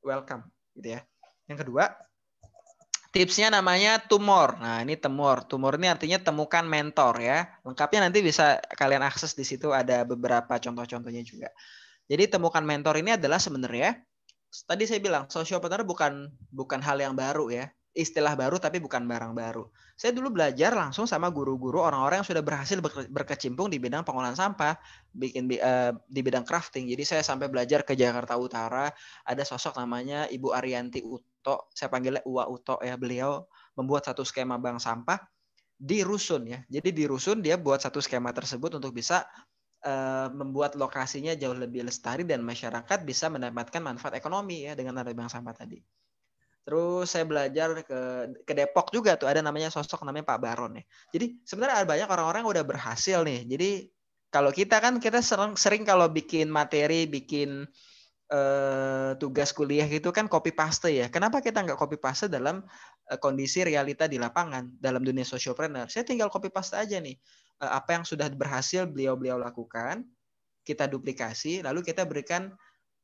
Speaker 3: welcome gitu ya. Yang kedua, tipsnya namanya tumor. Nah, ini tumor. Tumor ini artinya temukan mentor ya. Lengkapnya nanti bisa kalian akses di situ, ada beberapa contoh-contohnya juga. Jadi temukan mentor ini adalah sebenarnya tadi saya bilang sociopreneur bukan hal yang baru ya. Istilah baru tapi bukan barang baru. Saya dulu belajar langsung sama guru-guru orang-orang yang sudah berhasil berkecimpung di bidang pengolahan sampah, di bidang crafting. Jadi saya sampai belajar ke Jakarta Utara, ada sosok namanya Ibu Arianti Uto, saya panggilnya Uwa Uto ya. Beliau membuat satu skema bank sampah di rusun ya. Jadi di rusun dia buat satu skema tersebut untuk bisa membuat lokasinya jauh lebih lestari dan masyarakat bisa mendapatkan manfaat ekonomi ya dengan ada bank sampah tadi. Terus saya belajar ke Depok juga tuh ada namanya sosok namanya Pak Baron ya. Jadi sebenarnya ada banyak orang-orang yang udah berhasil nih. Jadi kalau kita sering kalau bikin materi, bikin tugas kuliah gitu kan copy paste ya. Kenapa kita nggak copy paste dalam kondisi realita di lapangan dalam dunia sociopreneur? Saya tinggal copy paste aja nih apa yang sudah berhasil beliau lakukan, kita duplikasi, lalu kita berikan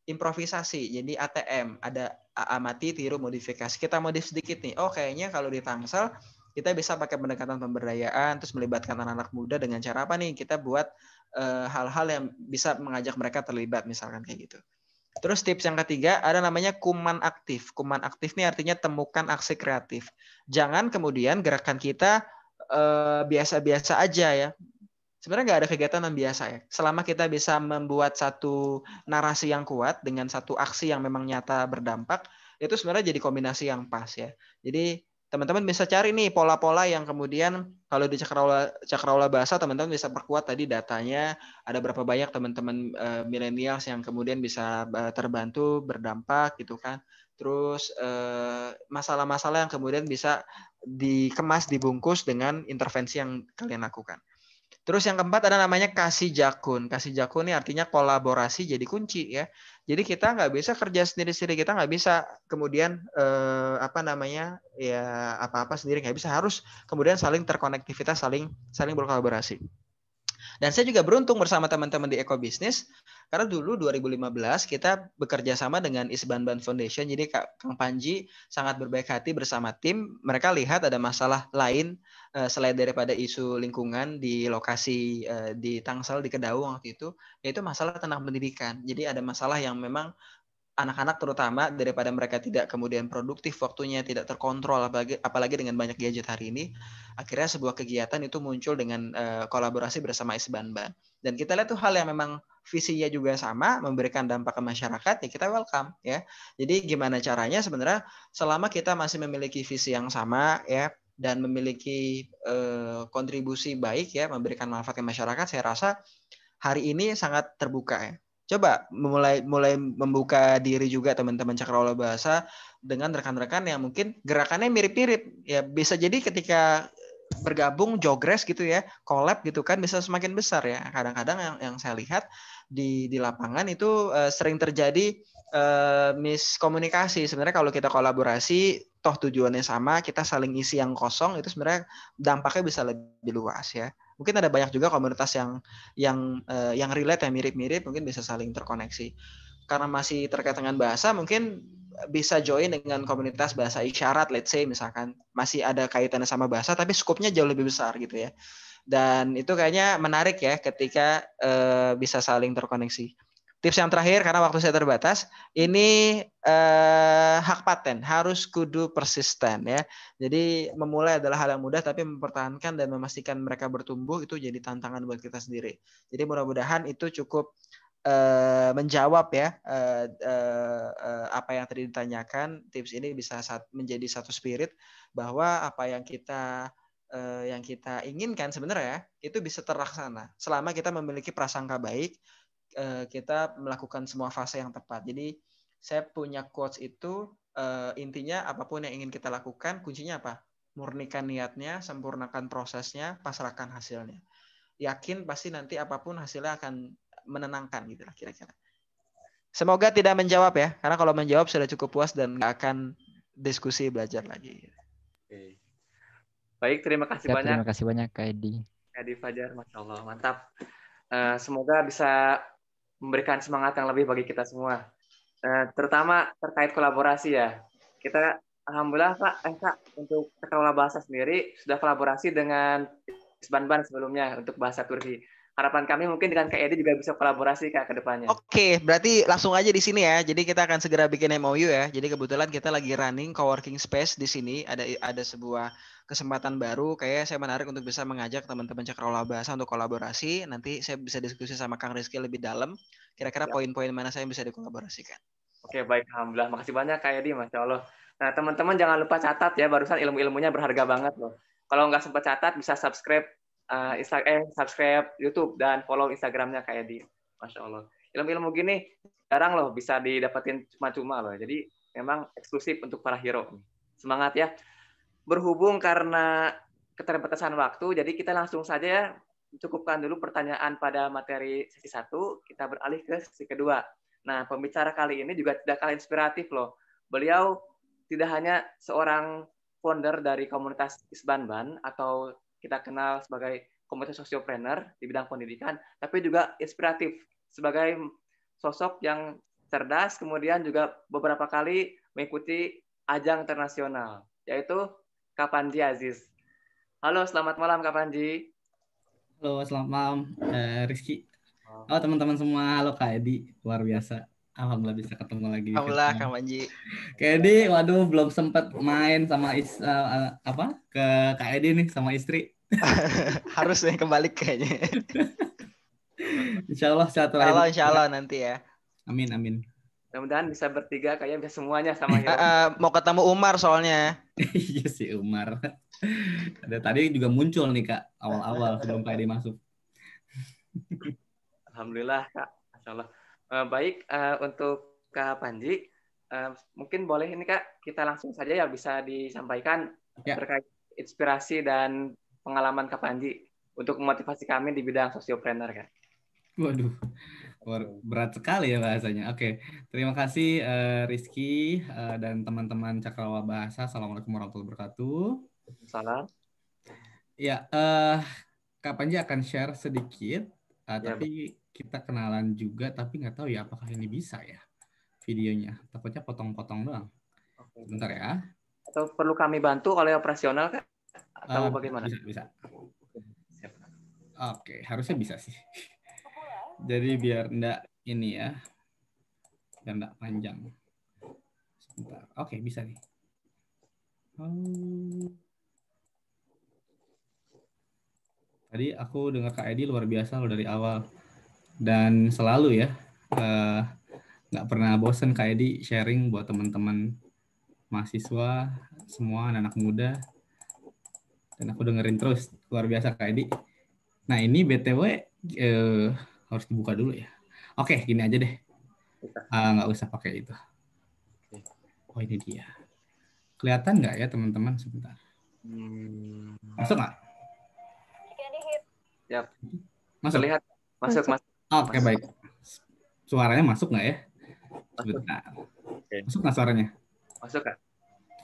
Speaker 3: improvisasi. Jadi ATM, ada amati, tiru, modifikasi. Kita modif sedikit nih. Oh kayaknya kalau di Tangsel kita bisa pakai pendekatan pemberdayaan, terus melibatkan anak-anak muda dengan cara apa nih? Kita buat hal-hal yang bisa mengajak mereka terlibat, misalkan kayak gitu. Terus tips yang ketiga ada namanya kuman aktif. Kuman aktif ini artinya temukan aksi kreatif. Jangan kemudian gerakan kita biasa-biasa aja ya. Sebenarnya nggak ada kegiatan yang biasa ya. Selama kita bisa membuat satu narasi yang kuat dengan satu aksi yang memang nyata berdampak, itu sebenarnya jadi kombinasi yang pas ya. Jadi teman-teman bisa cari nih pola-pola yang kemudian kalau di Cakrawala Bahasa teman-teman bisa perkuat tadi datanya, ada berapa banyak teman-teman milenials yang kemudian bisa terbantu berdampak gitu kan. Terus masalah-masalah yang kemudian bisa dikemas, dibungkus dengan intervensi yang kalian lakukan. Terus yang keempat ada namanya kasih jakun. Kasih jakun ini artinya kolaborasi jadi kunci ya. Jadi kita nggak bisa kerja sendiri-sendiri, kita nggak bisa kemudian apa-apa sendiri, nggak bisa, harus kemudian saling terkonektivitas, saling berkolaborasi. Dan saya juga beruntung bersama teman-teman di Ekobisnis karena dulu 2015 kita bekerja sama dengan Isbanban Foundation. Jadi Kang Panji sangat berbaik hati bersama tim. Mereka lihat ada masalah lain selain daripada isu lingkungan di lokasi di Tangsel, di Kedaung waktu itu, yaitu masalah tentang pendidikan. Jadi ada masalah yang memang anak-anak terutama daripada mereka tidak kemudian produktif waktunya, tidak terkontrol, apalagi dengan banyak gadget hari ini, akhirnya sebuah kegiatan itu muncul dengan kolaborasi bersama Isbanban. Dan kita lihat tuh hal yang memang visinya juga sama, memberikan dampak ke masyarakat, ya kita welcome ya. Jadi gimana caranya sebenarnya selama kita masih memiliki visi yang sama ya, dan memiliki kontribusi baik ya, memberikan manfaat ke masyarakat, saya rasa hari ini sangat terbuka ya. Coba mulai membuka diri juga teman-teman Cakrawala Bahasa dengan rekan-rekan yang mungkin gerakannya mirip-mirip ya, bisa jadi ketika bergabung jogres gitu ya, collab gitu kan, bisa semakin besar ya. Kadang-kadang yang saya lihat di lapangan itu sering terjadi miskomunikasi. Sebenarnya kalau kita kolaborasi toh tujuannya sama, kita saling isi yang kosong, itu sebenarnya dampaknya bisa lebih luas ya. Mungkin ada banyak juga komunitas yang relate, yang mirip-mirip, mungkin bisa saling terkoneksi. Karena masih terkait dengan bahasa, mungkin bisa join dengan komunitas bahasa isyarat, let's say misalkan masih ada kaitannya sama bahasa, tapi skopnya jauh lebih besar gitu ya. Dan itu kayaknya menarik ya ketika bisa saling terkoneksi. Tips yang terakhir, karena waktu saya terbatas, ini hak paten harus kudu persisten ya. Jadi memulai adalah hal yang mudah, tapi mempertahankan dan memastikan mereka bertumbuh itu jadi tantangan buat kita sendiri. Jadi mudah-mudahan itu cukup menjawab ya apa yang tadi ditanyakan. Tips ini bisa menjadi satu spirit bahwa apa yang kita inginkan sebenarnya itu bisa terlaksana selama kita memiliki prasangka baik. Kita melakukan semua fase yang tepat. Jadi saya punya quotes itu intinya apapun yang ingin kita lakukan, kuncinya apa? Murnikan niatnya, sempurnakan prosesnya, pasrahkan hasilnya. Yakin pasti nanti apapun hasilnya akan menenangkan gitu lah kira-kira. Semoga tidak menjawab ya, karena kalau menjawab sudah cukup puas dan nggak akan diskusi belajar lagi.
Speaker 2: Oke. Baik, terima kasih
Speaker 9: Ya,
Speaker 2: banyak.
Speaker 9: terima kasih banyak Kak Edi.
Speaker 2: Edi Fajar, Masya Allah, mantap. Semoga bisa memberikan semangat yang lebih bagi kita semua. Terutama terkait kolaborasi ya. Kita alhamdulillah Kak untuk Cakrawala Bahasa sendiri sudah kolaborasi dengan Isbanban sebelumnya untuk bahasa Turki. Harapan kami mungkin dengan Kak Edi juga bisa kolaborasi Kak ke depannya.
Speaker 3: Oke, berarti langsung aja di sini ya. Jadi kita akan segera bikin MOU ya. Jadi kebetulan kita lagi running coworking space di sini. Ada sebuah kesempatan baru. Kayaknya saya menarik untuk bisa mengajak teman-teman Cakrawala Bahasa untuk kolaborasi. Nanti saya bisa diskusi sama Kang Rizky lebih dalam. Kira-kira poin-poin mana saya yang bisa dikolaborasikan.
Speaker 2: Oke, baik. Alhamdulillah. Makasih banyak Kak Edi, Masya Allah. Nah, teman-teman jangan lupa catat ya. Barusan ilmu-ilmunya berharga banget loh. Kalau nggak sempat catat, bisa subscribe subscribe YouTube dan follow Instagramnya Kak Edi. Masya Allah. Ilmu-ilmu gini jarang loh bisa didapetin cuma-cuma loh. Jadi memang eksklusif untuk para hero. Semangat ya. Berhubung karena keterbatasan waktu, jadi kita langsung saja ya cukupkan dulu pertanyaan pada materi sesi 1. Kita beralih ke sesi kedua. Nah, pembicara kali ini juga tidak kalah inspiratif loh. Beliau tidak hanya seorang founder dari komunitas Isbanban atau kita kenal sebagai komunitas sosiopreneur di bidang pendidikan, tapi juga inspiratif sebagai sosok yang cerdas, kemudian juga beberapa kali mengikuti ajang internasional, yaitu Kak Panji Aziz. Halo, selamat malam Kak Panji.
Speaker 10: Halo, selamat malam Rizky. Halo teman-teman semua, halo Kak Edi, luar biasa. Alhamdulillah bisa ketemu lagi.
Speaker 3: Alhamdulillah Kang Panji.
Speaker 10: Kak Edi, waduh belum sempat main sama ke Kak Edi nih sama istri.
Speaker 3: Harus nih kembali kayaknya.
Speaker 10: Insya Allah satu
Speaker 3: lagi. Insya Allah nanti ya.
Speaker 10: Amin.
Speaker 2: Mudah-mudahan bisa bertiga, kayaknya bisa semuanya sama Hero.
Speaker 3: Mau ketemu Umar soalnya.
Speaker 10: Iya sih Umar. Ada tadi juga muncul nih Kak awal-awal sebelum Kak Edi masuk.
Speaker 2: Alhamdulillah Kak, Masya Allah. Baik, untuk Kak Panji, mungkin boleh ini Kak, kita langsung saja ya bisa disampaikan terkait inspirasi dan pengalaman Kak Panji untuk memotivasi kami di bidang sosiopreneur, Kak.
Speaker 10: Waduh, berat sekali ya bahasanya. Oke, terima kasih Rizky dan teman-teman Cakrawala Bahasa. Assalamualaikum warahmatullahi wabarakatuh.
Speaker 2: Salam.
Speaker 10: Ya, Kak Panji akan share sedikit, tapi kita kenalan juga, tapi nggak tahu ya apakah ini bisa ya videonya. Takutnya potong-potong doang. Sebentar ya.
Speaker 2: Atau perlu kami bantu oleh operasional, Kak? Atau bagaimana?
Speaker 10: Bisa. Oke, harusnya bisa sih. Jadi biar enggak ini ya, biar enggak panjang. Sebentar. Oke, bisa nih. Tadi aku dengar Kak Edi luar biasa loh dari awal. Dan selalu ya, nggak pernah bosen Kak Edi sharing buat teman-teman mahasiswa, semua anak-anak muda. Dan aku dengerin terus, luar biasa Kak Edi. Nah ini BTW harus dibuka dulu ya. Oke, gini aja deh. Nggak usah pakai itu. Oh ini dia. Kelihatan nggak ya teman-teman? Sebentar. Masuk nggak?
Speaker 2: Yap.
Speaker 10: Masuk.
Speaker 2: Terlihat. Masuk.
Speaker 10: Oke, baik. Suaranya masuk nggak ya? Sebentar. Masuk nggak suaranya?
Speaker 2: Masuk, Kak.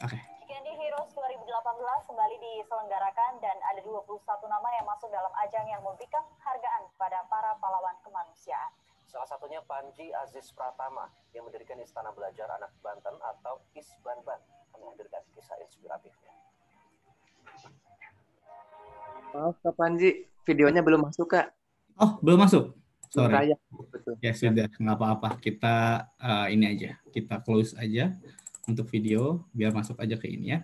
Speaker 10: Oke.
Speaker 11: Candy Heroes 2018 kembali diselenggarakan dan ada 21 nama yang masuk dalam ajang yang memberikan penghargaan kepada para pahlawan kemanusiaan.
Speaker 12: Salah satunya Panji Aziz Pratama yang mendirikan Istana Belajar Anak Banten atau ISBANBAN, menghadirkan kisah inspiratifnya.
Speaker 2: Maaf Kak Panji, videonya belum masuk, Kak.
Speaker 10: Oh, belum masuk? Sorry.
Speaker 2: Betul.
Speaker 10: Ya sudah, nggak apa-apa. Kita ini aja, kita close aja untuk video, biar masuk aja ke ini ya.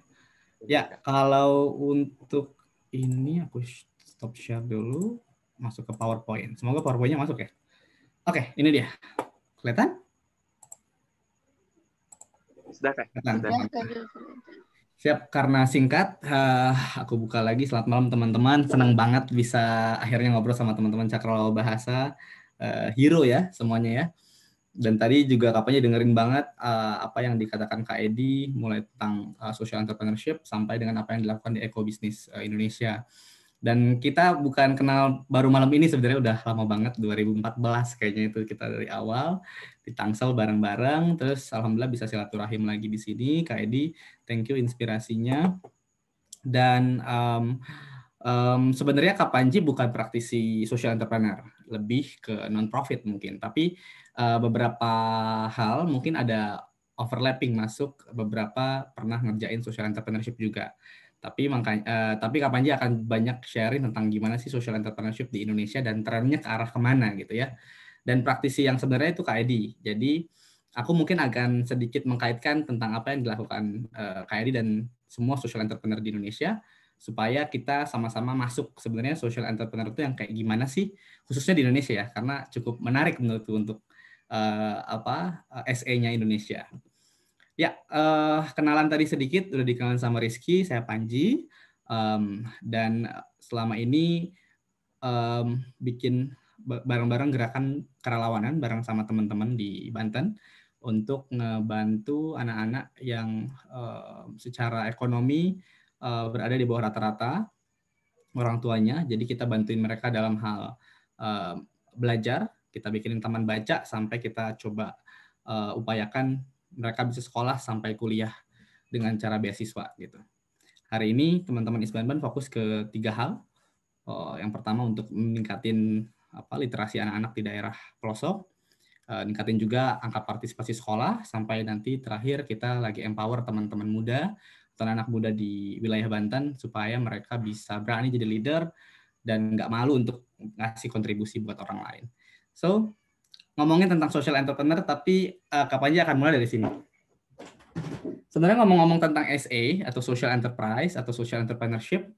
Speaker 10: Ya, kalau untuk ini aku stop share dulu, masuk ke PowerPoint. Semoga PowerPoint-nya masuk ya. Oke, ini dia. Kelihatan?
Speaker 2: Sudah, Kak.
Speaker 10: Siap, karena singkat, aku buka lagi. Selamat malam teman-teman. Senang banget bisa akhirnya ngobrol sama teman-teman Cakrawala Bahasa. Hero ya semuanya ya. Dan tadi juga kapanya dengerin banget apa yang dikatakan Kak Edi, mulai tentang social entrepreneurship sampai dengan apa yang dilakukan di Ekobisnis Indonesia. Dan kita bukan kenal baru malam ini, sebenarnya udah lama banget, 2014 kayaknya itu kita dari awal di Tangsel bareng-bareng, terus alhamdulillah bisa silaturahim lagi di sini. Kak Edi, thank you inspirasinya. Dan sebenarnya Kak Panji bukan praktisi social entrepreneur, lebih ke non-profit mungkin, tapi beberapa hal mungkin ada overlapping masuk, beberapa pernah ngerjain social entrepreneurship juga. Tapi Kak Panji akan banyak sharing tentang gimana sih social entrepreneurship di Indonesia dan trennya ke arah kemana gitu ya. Dan praktisi yang sebenarnya itu Kak Edi. Jadi aku mungkin akan sedikit mengkaitkan tentang apa yang dilakukan Kak Edi dan semua social entrepreneur di Indonesia, supaya kita sama-sama masuk sebenarnya social entrepreneur itu yang kayak gimana sih, khususnya di Indonesia ya, karena cukup menarik menurutku untuk SE-nya Indonesia. Ya, kenalan tadi sedikit, udah dikenalan sama Rizky, saya Panji, dan selama ini bikin bareng-bareng gerakan kerelawanan bareng sama teman-teman di Banten untuk ngebantu anak-anak yang secara ekonomi berada di bawah rata-rata orang tuanya. Jadi kita bantuin mereka dalam hal belajar, kita bikinin taman baca sampai kita coba upayakan mereka bisa sekolah sampai kuliah dengan cara beasiswa gitu. Hari ini teman-teman ISBANBAN fokus ke 3 hal. Yang pertama untuk meningkatin literasi anak-anak di daerah pelosok, ningkatin juga angka partisipasi sekolah, sampai nanti terakhir kita lagi empower teman-teman muda atau anak muda di wilayah Banten supaya mereka bisa berani jadi leader dan nggak malu untuk ngasih kontribusi buat orang lain. So, ngomongin tentang social entrepreneur, tapi Kak Panji akan mulai dari sini. Sebenarnya ngomong-ngomong tentang SA atau social enterprise atau social entrepreneurship,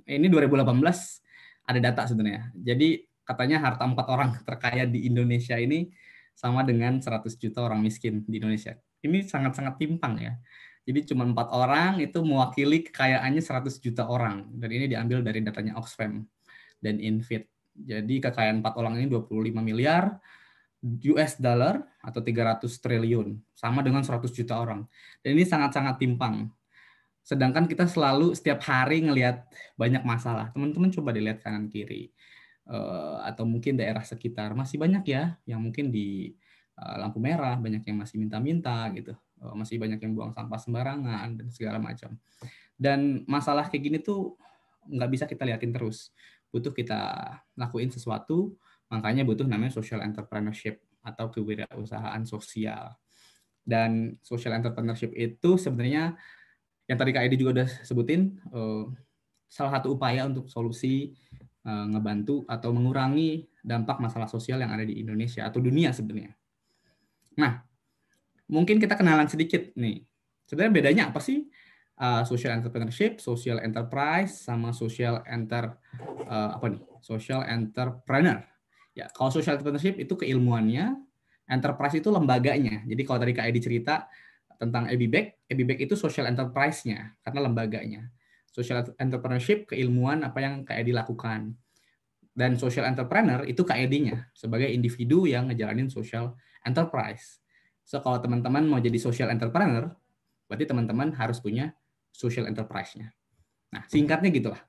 Speaker 10: ini 2018 ada data sebenarnya. Jadi katanya harta 4 orang terkaya di Indonesia ini sama dengan 100 juta orang miskin di Indonesia. Ini sangat-sangat timpang ya. Jadi cuma 4 orang itu mewakili kekayaannya 100 juta orang. Dan ini diambil dari datanya Oxfam dan Infid. Jadi kekayaan 4 orang ini 25 miliar US dollar atau 300 triliun, sama dengan 100 juta orang. Dan ini sangat-sangat timpang. Sedangkan kita selalu setiap hari ngelihat banyak masalah. Teman-teman coba dilihat kanan kiri. Atau mungkin daerah sekitar masih banyak ya yang mungkin di lampu merah, banyak yang masih minta-minta gitu. Masih banyak yang buang sampah sembarangan dan segala macam. Dan masalah kayak gini tuh nggak bisa kita liatin terus. Butuh kita lakuin sesuatu, makanya butuh namanya social entrepreneurship atau kewirausahaan sosial. Dan social entrepreneurship itu sebenarnya yang tadi Kak Edi juga udah sebutin, salah satu upaya untuk solusi ngebantu atau mengurangi dampak masalah sosial yang ada di Indonesia atau dunia sebenarnya. Nah, mungkin kita kenalan sedikit nih. Sebenarnya bedanya apa sih social entrepreneurship, social enterprise, sama social social entrepreneur? Ya, kalau social entrepreneurship itu keilmuannya, enterprise itu lembaganya. Jadi kalau tadi Kak Edi cerita tentang ABBEC itu social enterprise-nya karena lembaganya. Social entrepreneurship keilmuan apa yang Kak Edi lakukan. Dan social entrepreneur itu Kak Edi-nya sebagai individu yang ngejalanin social enterprise. So kalau teman-teman mau jadi social entrepreneur, berarti teman-teman harus punya social enterprise-nya. Nah, singkatnya gitulah.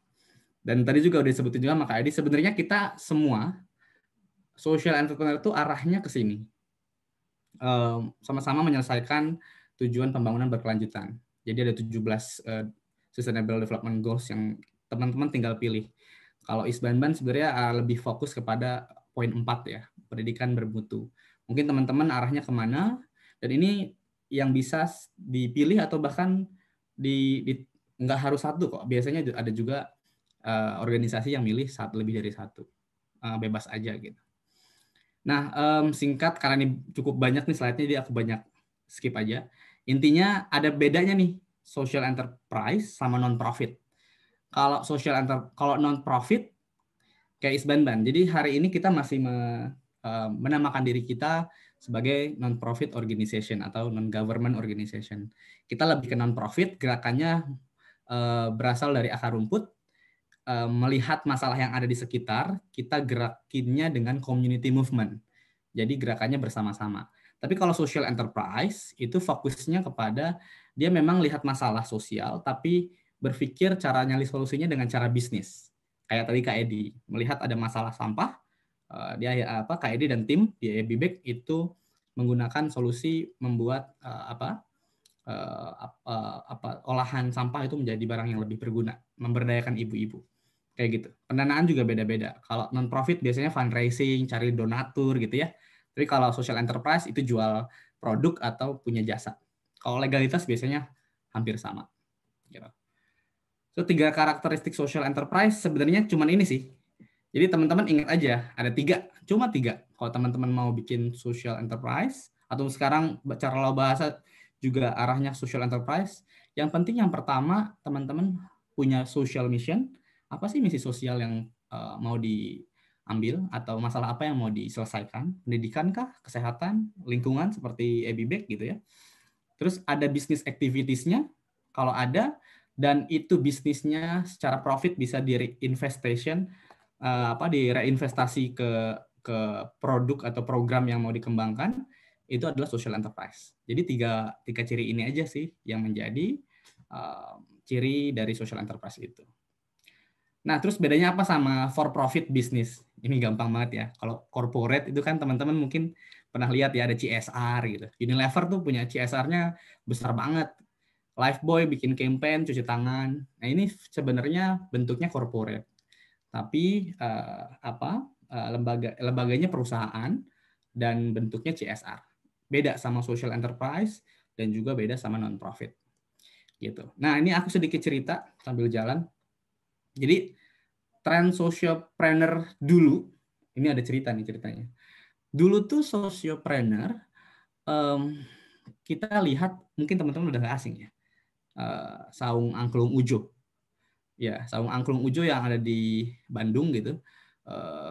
Speaker 10: Dan tadi juga udah disebutin juga sama Kak Edi, sebenarnya kita semua social entrepreneur itu arahnya ke sini. Sama-sama menyelesaikan tujuan pembangunan berkelanjutan. Jadi ada 17 Sustainable Development Goals yang teman-teman tinggal pilih. Kalau Isbanban sebenarnya lebih fokus kepada poin 4 ya, pendidikan bermutu. Mungkin teman-teman arahnya kemana, dan ini yang bisa dipilih atau bahkan nggak harus satu kok. Biasanya ada juga organisasi yang milih lebih dari satu. Bebas aja gitu. Nah, singkat karena ini cukup banyak nih slide-nya, jadi aku banyak skip aja. Intinya ada bedanya nih social enterprise sama non-profit. Kalau kalau non-profit kayak Isbanban. Jadi hari ini kita masih menamakan diri kita sebagai non-profit organization atau non-government organization. Kita lebih ke non-profit, gerakannya berasal dari akar rumput, melihat masalah yang ada di sekitar, kita gerakinnya dengan community movement. Jadi gerakannya bersama-sama. Tapi kalau social enterprise itu fokusnya kepada dia memang lihat masalah sosial, tapi berpikir cara nyali solusinya dengan cara bisnis. Kayak tadi Kak Edi melihat ada masalah sampah, Kak Edi dan tim di ABBEC itu menggunakan solusi membuat olahan sampah itu menjadi barang yang lebih berguna, memberdayakan ibu-ibu. Kayak gitu. Pendanaan juga beda-beda. Kalau non-profit biasanya fundraising, cari donatur gitu ya. Tapi kalau social enterprise itu jual produk atau punya jasa. Kalau legalitas biasanya hampir sama. Gitu. So 3 karakteristik social enterprise sebenarnya cuma ini sih. Jadi teman-teman ingat aja, ada 3, cuma 3. Kalau teman-teman mau bikin social enterprise, atau sekarang cara lo bahasa juga arahnya social enterprise, yang penting yang pertama teman-teman punya social mission. Apa sih misi sosial yang mau diambil atau masalah apa yang mau diselesaikan? Pendidikan kah, kesehatan, lingkungan seperti ABBEC gitu ya. Terus ada business activities-nya kalau ada, dan itu bisnisnya secara profit bisa direinvestasi ke produk atau program yang mau dikembangkan, itu adalah social enterprise. Jadi tiga ciri ini aja sih yang menjadi ciri dari social enterprise itu. Nah, terus bedanya apa sama for profit business? Ini gampang banget ya. Kalau corporate itu kan teman-teman mungkin pernah lihat ya, ada CSR gitu. Unilever tuh punya CSR-nya besar banget. Lifebuoy bikin campaign cuci tangan. Nah, ini sebenarnya bentuknya corporate. Tapi lembaganya perusahaan dan bentuknya CSR. Beda sama social enterprise dan juga beda sama non-profit. Gitu. Nah, ini aku sedikit cerita sambil jalan. Jadi tren sociopreneur dulu, ini ada cerita nih ceritanya. Dulu tuh sociopreneur, kita lihat mungkin teman-teman udah nggak asing ya, Saung Angklung Ujo. Ya, Saung Angklung Ujo yang ada di Bandung gitu,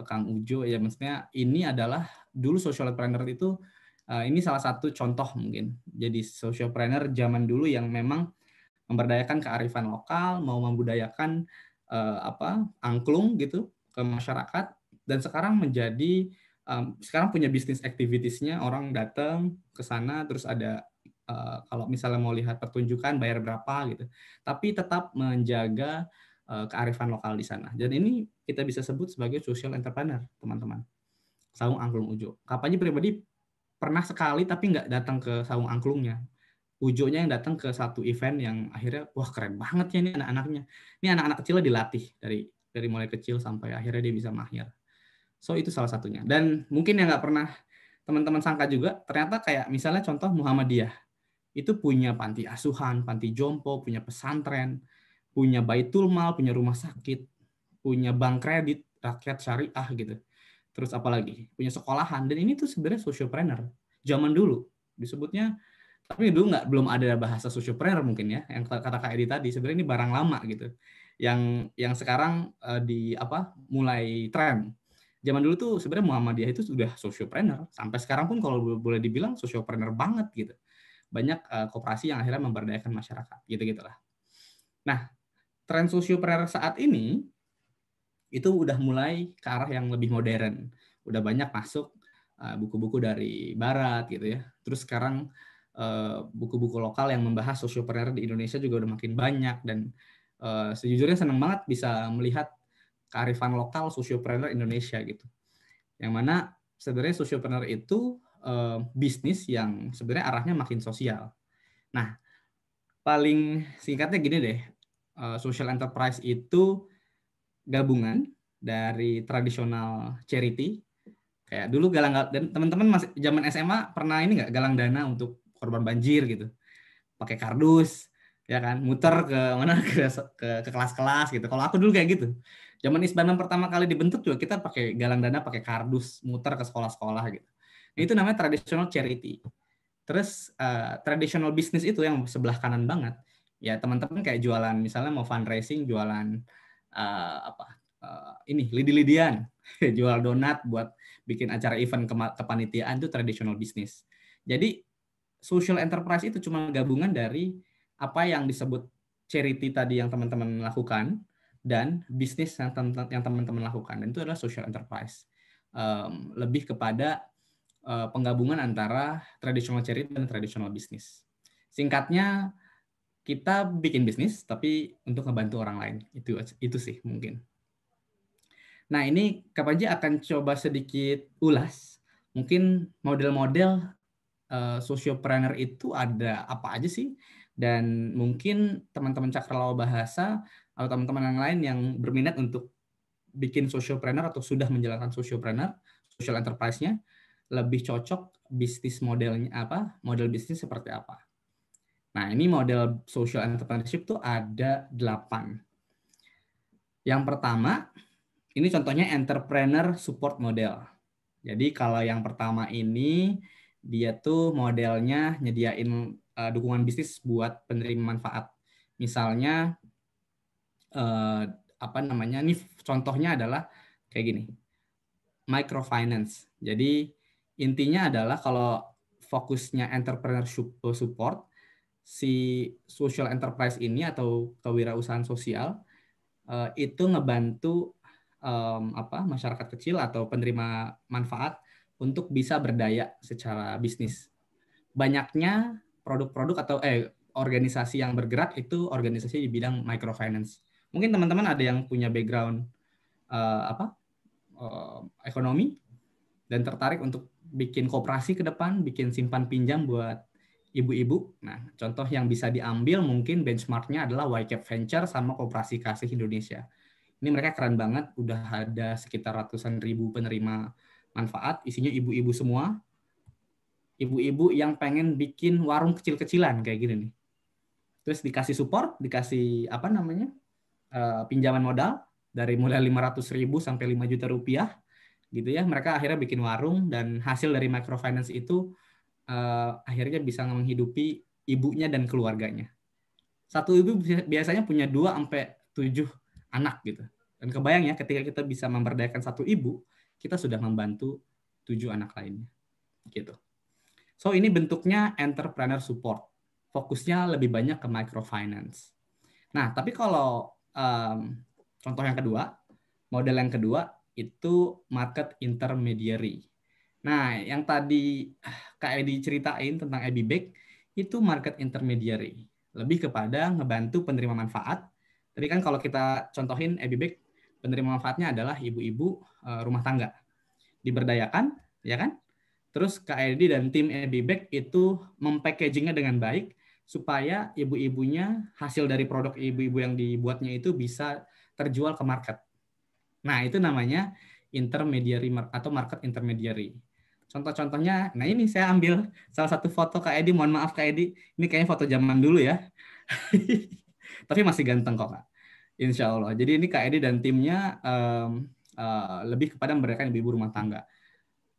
Speaker 10: Kang Ujo ya, maksudnya ini adalah dulu sociopreneur itu, ini salah satu contoh mungkin. Jadi sociopreneur zaman dulu yang memang memberdayakan kearifan lokal, mau membudayakan angklung gitu ke masyarakat, dan sekarang sekarang punya bisnis activities-nya, orang datang ke sana terus ada kalau misalnya mau lihat pertunjukan bayar berapa gitu. Tapi tetap menjaga kearifan lokal di sana. Dan ini kita bisa sebut sebagai social entrepreneur, teman-teman. Saung Angklung Ujo. Kak Panji pribadi pernah sekali tapi nggak datang ke Saung Angklungnya. Ujonya yang datang ke satu event yang akhirnya wah keren banget ya ini anak-anaknya. Ini anak-anak kecilnya dilatih dari mulai kecil sampai akhirnya dia bisa mahir. So itu salah satunya. Dan mungkin yang nggak pernah teman-teman sangka juga, ternyata kayak misalnya contoh Muhammadiyah. Itu punya panti asuhan, panti jompo, punya pesantren, punya baitul mal, punya rumah sakit, punya bank kredit, rakyat syariah gitu. Terus apalagi? Punya sekolahan. Dan ini tuh sebenarnya sociopreneur. Zaman dulu disebutnya, tapi dulu belum ada bahasa sociopreneur mungkin ya. Yang kata Kak Edi tadi, sebenarnya ini barang lama gitu. Yang sekarang mulai tren. Zaman dulu tuh sebenarnya Muhammadiyah itu sudah sociopreneur. Sampai sekarang pun kalau boleh dibilang sociopreneur banget gitu. Banyak koperasi yang akhirnya memberdayakan masyarakat, gitu-gitulah. Nah, tren sociopreneur saat ini itu udah mulai ke arah yang lebih modern. Udah banyak masuk buku-buku dari barat gitu ya. Terus sekarang buku-buku lokal yang membahas sociopreneur di Indonesia juga udah makin banyak, dan sejujurnya senang banget bisa melihat kearifan lokal sociopreneur Indonesia gitu. Yang mana sebenarnya sociopreneur itu bisnis yang sebenarnya arahnya makin sosial. Nah, paling singkatnya gini deh, social enterprise itu gabungan dari tradisional charity, kayak dulu dan teman-teman masih zaman SMA pernah ini nggak galang dana untuk korban banjir gitu, pakai kardus, ya kan, muter ke mana ke kelas-kelas gitu. Kalau aku dulu kayak gitu. Zaman Isbanan pertama kali dibentuk juga kita pakai galang dana, pakai kardus, muter ke sekolah-sekolah gitu. Itu namanya traditional charity. Terus traditional business itu yang sebelah kanan banget, ya teman-teman kayak jualan, misalnya mau fundraising, jualan lidi-lidian, jual donat buat bikin acara event kepanitiaan, itu traditional business. Jadi social enterprise itu cuma gabungan dari apa yang disebut charity tadi yang teman-teman lakukan dan bisnis yang teman-teman lakukan, dan itu adalah social enterprise. Lebih kepada penggabungan antara traditional charity dan traditional business. Singkatnya, kita bikin bisnis tapi untuk ngebantu orang lain. Itu sih mungkin. Nah, ini Kak Panji akan coba sedikit ulas. Mungkin model-model sociopreneur itu ada apa aja sih? Dan mungkin teman-teman Cakrawala Bahasa atau teman-teman yang lain yang berminat untuk bikin sociopreneur atau sudah menjalankan sociopreneur, social enterprise-nya, lebih cocok bisnis modelnya apa, model bisnis seperti apa. Nah, ini model social entrepreneurship tuh ada 8. Yang pertama, ini contohnya entrepreneur support model. Jadi kalau yang pertama ini, dia tuh modelnya nyediain dukungan bisnis buat penerima manfaat. Misalnya, ini contohnya adalah kayak gini, microfinance. Jadi intinya adalah kalau fokusnya entrepreneurship support, si social enterprise ini atau kewirausahaan sosial itu ngebantu masyarakat kecil atau penerima manfaat untuk bisa berdaya secara bisnis. Banyaknya produk-produk atau organisasi yang bergerak itu organisasi di bidang microfinance. Mungkin teman-teman ada yang punya background ekonomi dan tertarik untuk bikin koperasi ke depan, bikin simpan pinjam buat ibu-ibu. Nah, contoh yang bisa diambil mungkin benchmarknya adalah YCAP Venture sama Koperasi Kasih Indonesia. Ini mereka keren banget, udah ada sekitar ratusan ribu penerima manfaat, isinya ibu-ibu semua. Ibu-ibu yang pengen bikin warung kecil-kecilan kayak gini nih. Terus dikasih support, dikasih pinjaman modal dari mulai 500.000 sampai 5 juta rupiah. Gitu ya, mereka akhirnya bikin warung, dan hasil dari microfinance itu akhirnya bisa menghidupi ibunya dan keluarganya. Satu ibu biasanya punya 2-7 anak gitu. Dan kebayang ya, ketika kita bisa memberdayakan satu ibu, kita sudah membantu 7 anak lainnya. Gitu. So ini bentuknya entrepreneur support. Fokusnya lebih banyak ke microfinance. Nah, tapi kalau contoh yang kedua, model yang kedua itu market intermediary. Nah, yang tadi Kak Edi ceritain tentang Ebi Bag, itu market intermediary. Lebih kepada ngebantu penerima manfaat. Tadi kan kalau kita contohin Ebibek, penerima manfaatnya adalah ibu-ibu rumah tangga. Diberdayakan, ya kan? Terus Kak Edi dan tim Ebibek itu mempackagingnya dengan baik supaya ibu-ibunya, hasil dari produk ibu-ibu yang dibuatnya itu bisa terjual ke market. Nah, itu namanya intermediary atau market intermediary. Contoh-contohnya, nah ini saya ambil salah satu foto Kak Edi, mohon maaf Kak Edi, ini kayaknya foto zaman dulu ya. Tapi masih ganteng kok Kak. Insya Allah. Jadi ini Kak Edi dan timnya lebih kepada memberdayakan ibu-ibu rumah tangga.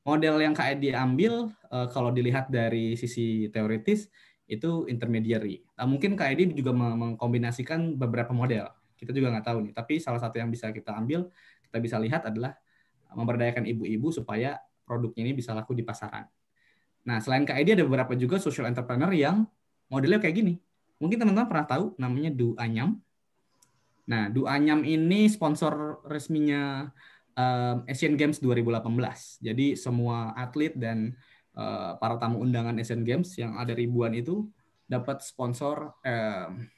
Speaker 10: Model yang Kak Edi ambil, kalau dilihat dari sisi teoritis, itu intermediary. Nah, mungkin Kak Edi juga mengkombinasikan beberapa model. Kita juga nggak tahu nih. Tapi salah satu yang bisa kita ambil, kita bisa lihat adalah memberdayakan ibu-ibu supaya produknya ini bisa laku di pasaran. Nah, selain Kak Edi ada beberapa juga social entrepreneur yang modelnya kayak gini. Mungkin teman-teman pernah tahu namanya Du Anyam. Nah, Du Anyam ini sponsor resminya Asian Games 2018. Jadi semua atlet dan para tamu undangan Asian Games yang ada ribuan itu dapat sponsor,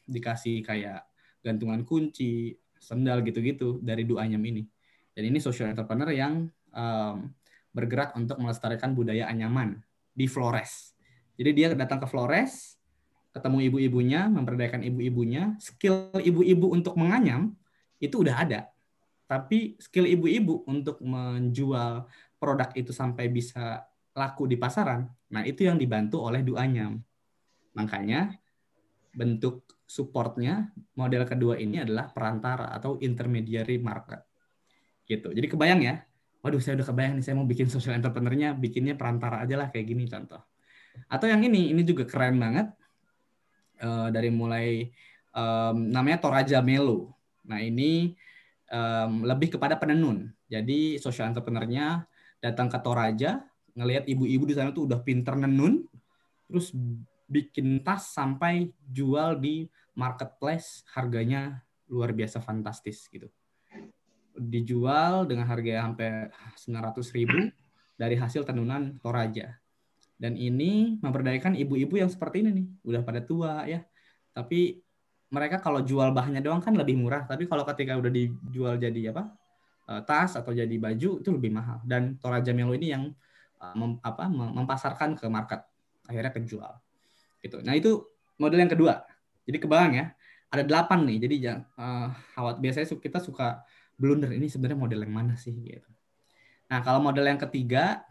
Speaker 10: dikasih kayak gantungan kunci, sendal gitu-gitu dari Du Anyam ini. Dan ini social entrepreneur yang bergerak untuk melestarikan budaya Anyaman di Flores. Jadi dia datang ke Flores, ketemu ibu-ibunya, memberdayakan ibu-ibunya, skill ibu-ibu untuk menganyam itu udah ada. Tapi skill ibu-ibu untuk menjual produk itu sampai bisa laku di pasaran, nah itu yang dibantu oleh Du Anyam. Makanya bentuk supportnya model kedua ini adalah perantara atau intermediary market. Gitu. Jadi kebayang ya, waduh saya udah kebayang nih saya mau bikin social entrepreneur-nya, bikinnya perantara aja lah kayak gini contoh. Atau yang ini juga keren banget, dari mulai namanya Toraja Melo. Nah ini lebih kepada penenun. Jadi social entrepreneur-nya datang ke Toraja, ngelihat ibu-ibu di sana tuh udah pinter nenun, terus bikin tas sampai jual di marketplace, harganya luar biasa fantastis gitu. Dijual dengan harga sampai 900.000 dari hasil tenunan Toraja. Dan ini memberdayakan ibu-ibu yang seperti ini nih, udah pada tua ya. Tapi mereka kalau jual bahannya doang kan lebih murah, tapi kalau ketika udah dijual jadi tas atau jadi baju itu lebih mahal. Dan Toraja Melo ini yang mempasarkan ke market, akhirnya kejual. Gitu. Nah itu model yang kedua. Jadi kebayang ya, ada 8 nih. Jadi biasanya kita suka blunder, ini sebenarnya model yang mana sih gitu. Nah, kalau model yang ketiga,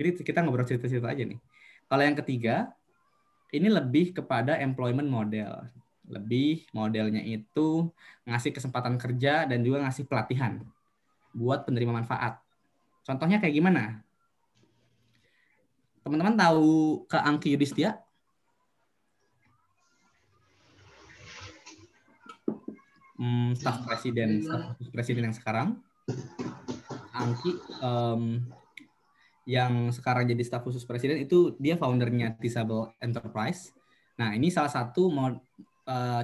Speaker 10: ini kita ngobrol cerita-cerita aja nih. Kalau yang ketiga, ini lebih kepada employment model. Lebih modelnya itu ngasih kesempatan kerja dan juga ngasih pelatihan buat penerima manfaat. Contohnya kayak gimana? Teman-teman tahu Kak Angki Yudhistia? Staf presiden yang sekarang. Angki yang sekarang jadi staf khusus presiden itu dia foundernya Disable Enterprise. Nah, ini salah satu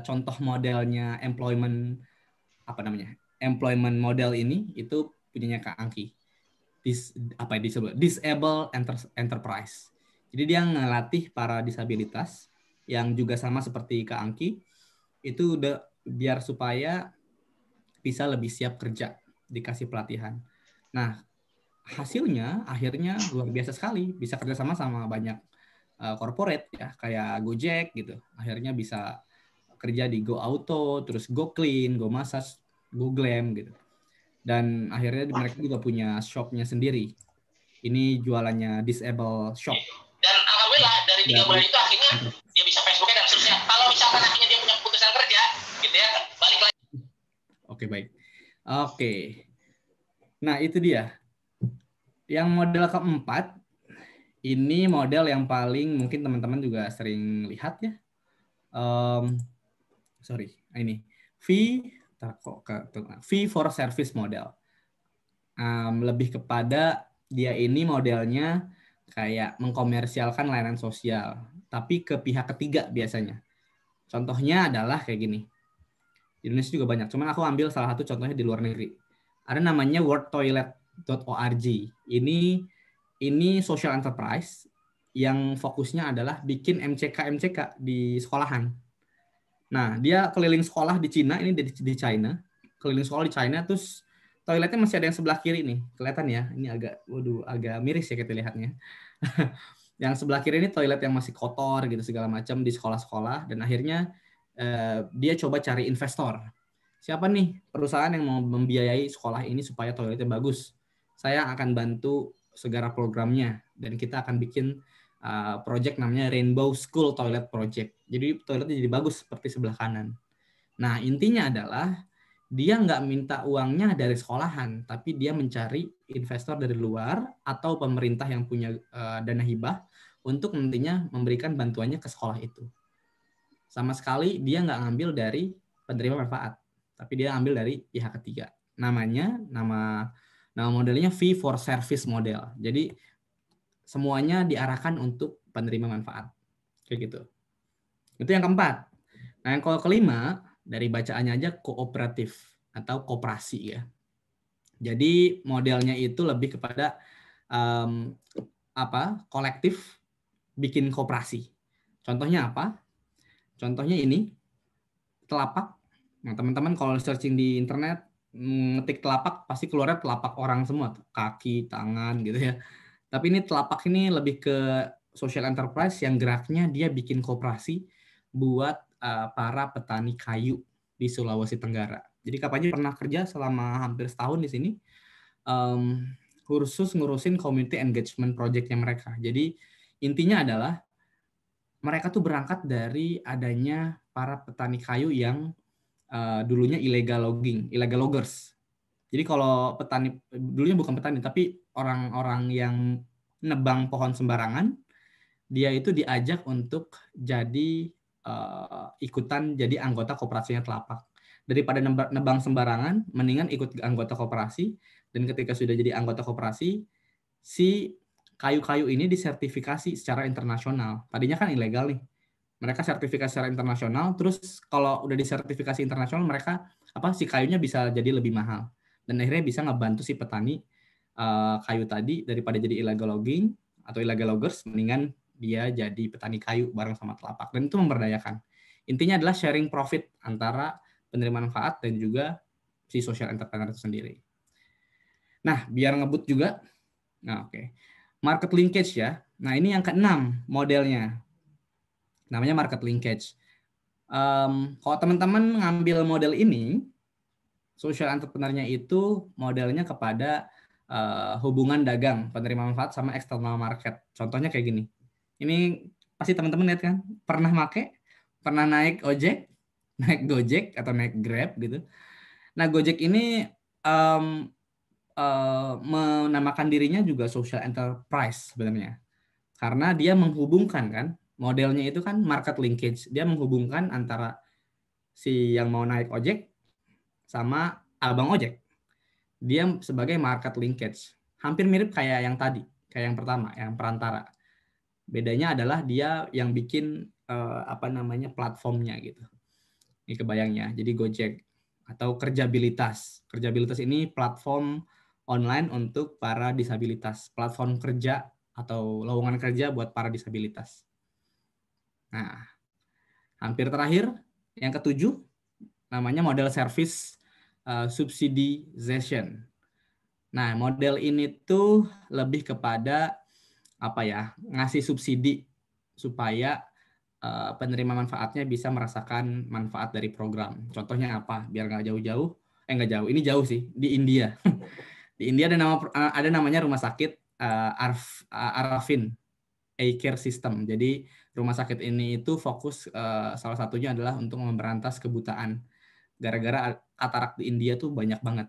Speaker 10: contoh modelnya employment model ini itu punyanya Kak Angki. Disable Enterprise. Jadi dia ngelatih para disabilitas yang juga sama seperti Kak Angki itu udah biar supaya bisa lebih siap kerja, dikasih pelatihan. Nah, hasilnya akhirnya luar biasa sekali, bisa kerjasama sama banyak corporate ya, kayak Gojek gitu. Akhirnya bisa kerja di Go Auto, terus Go Clean, Go Massage, Go Glam gitu. Dan akhirnya mereka juga punya shopnya sendiri. Ini jualannya Disable Shop.
Speaker 13: Dan alhamdulillah dari 3 bulan itu akhirnya dia bisa Facebooknya dan seterusnya. Kalau misalkan akhirnya dia punya keputusan kerja, gitu ya, balik lagi.
Speaker 10: Oke, baik. Oke. Nah, itu dia. Yang model keempat, ini model yang paling mungkin teman-teman juga sering lihat ya. Ini fee for service model. Lebih kepada dia ini modelnya kayak mengkomersialkan layanan sosial, tapi ke pihak ketiga biasanya. Contohnya adalah kayak gini. Di Indonesia juga banyak, cuman aku ambil salah satu contohnya di luar negeri. Ada namanya worldtoilet.org. Ini social enterprise yang fokusnya adalah bikin MCK di sekolahan. Nah, dia keliling sekolah di Cina, ini di China, keliling sekolah di China, terus toiletnya masih ada yang sebelah kiri nih, kelihatan ya, ini agak miris ya kita lihatnya. Yang sebelah kiri ini toilet yang masih kotor gitu segala macam di sekolah-sekolah, dan akhirnya dia coba cari investor. Siapa nih perusahaan yang mau membiayai sekolah ini supaya toiletnya bagus? Saya akan bantu segala programnya, dan kita akan bikin project namanya Rainbow School Toilet Project. Jadi toiletnya jadi bagus seperti sebelah kanan. Nah, intinya adalah dia nggak minta uangnya dari sekolahan, tapi dia mencari investor dari luar atau pemerintah yang punya dana hibah untuk nantinya memberikan bantuannya ke sekolah itu. Sama sekali dia nggak ngambil dari penerima manfaat, tapi dia ambil dari pihak ketiga. Nama modelnya fee for service model. Jadi semuanya diarahkan untuk penerima manfaat. Kayak gitu. Itu yang keempat. Nah, yang kelima, dari bacaannya aja kooperatif atau koperasi ya. Jadi modelnya itu lebih kepada kolektif bikin koperasi. Contohnya apa? Contohnya ini telapak. Nah, teman-teman kalau searching di internet ngetik telapak pasti keluarnya telapak orang semua, kaki, tangan gitu ya. Tapi ini telapak ini lebih ke social enterprise yang geraknya dia bikin koperasi buat para petani kayu di Sulawesi Tenggara. Jadi Kak Panji pernah kerja selama hampir setahun di sini, khusus ngurusin community engagement project-nya mereka. Jadi intinya adalah mereka tuh berangkat dari adanya para petani kayu yang dulunya illegal loggers. Jadi kalau petani, dulunya bukan petani, tapi orang-orang yang nebang pohon sembarangan, dia itu diajak untuk jadi ikutan jadi anggota koperasinya telapak. Daripada nebang sembarangan, mendingan ikut anggota koperasi, dan ketika sudah jadi anggota koperasi, si kayu-kayu ini disertifikasi secara internasional. Tadinya kan ilegal nih. Mereka sertifikasi secara internasional, terus kalau udah disertifikasi internasional, mereka si kayunya bisa jadi lebih mahal. Dan akhirnya bisa ngebantu si petani kayu tadi daripada jadi illegal logging atau illegal loggers, mendingan dia jadi petani kayu bareng sama telapak. Dan itu memberdayakan. Intinya adalah sharing profit antara penerima manfaat dan juga si social entrepreneur itu sendiri. Nah, biar ngebut juga. Nah, oke. Market linkage ya. Nah, ini yang keenam modelnya. Namanya market linkage. Kalau teman-teman ngambil model ini, social entrepreneur-nya itu modelnya kepada hubungan dagang penerima manfaat sama external market. Contohnya kayak gini. Ini pasti teman-teman lihat kan? Pernah pernah naik ojek, naik Gojek atau naik Grab gitu. Nah, Gojek ini menamakan dirinya juga social enterprise sebenarnya. Karena dia menghubungkan kan, modelnya itu kan market linkage. Dia menghubungkan antara si yang mau naik ojek sama abang ojek. Dia sebagai market linkage. Hampir mirip kayak yang tadi, kayak yang pertama, yang perantara. Bedanya adalah dia yang bikin platformnya gitu. Ini kebayangnya. Jadi Gojek atau Kerjabilitas. Kerjabilitas ini platform online untuk para disabilitas. Platform kerja atau lowongan kerja buat para disabilitas. Nah, hampir terakhir, yang ketujuh, namanya model service subsidization. Nah, model ini tuh lebih kepada ngasih subsidi supaya penerima manfaatnya bisa merasakan manfaat dari program. Contohnya apa? Biar nggak jauh-jauh. Nggak jauh. Ini jauh sih, di India. Di India ada namanya rumah sakit Arafin Eye-Care System. Jadi rumah sakit ini itu fokus salah satunya adalah untuk memberantas kebutaan. Gara-gara katarak di India tuh banyak banget.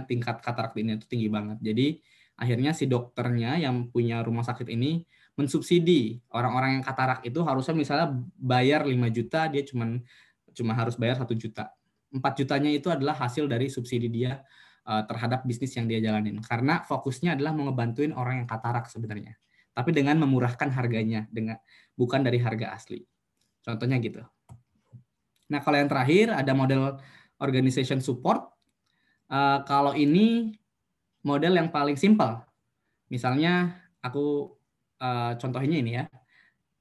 Speaker 10: Tingkat katarak di India itu tinggi banget. Jadi akhirnya si dokternya yang punya rumah sakit ini mensubsidi orang-orang yang katarak itu harusnya misalnya bayar 5 juta, dia cuma harus bayar 1 juta. 4 jutanya itu adalah hasil dari subsidi dia terhadap bisnis yang dia jalanin. Karena fokusnya adalah mau ngebantuin orang yang katarak sebenarnya. Tapi dengan memurahkan harganya, bukan dari harga asli. Contohnya gitu. Nah, kalau yang terakhir ada model organization support. Kalau ini model yang paling simpel. Misalnya aku contohnya ini ya.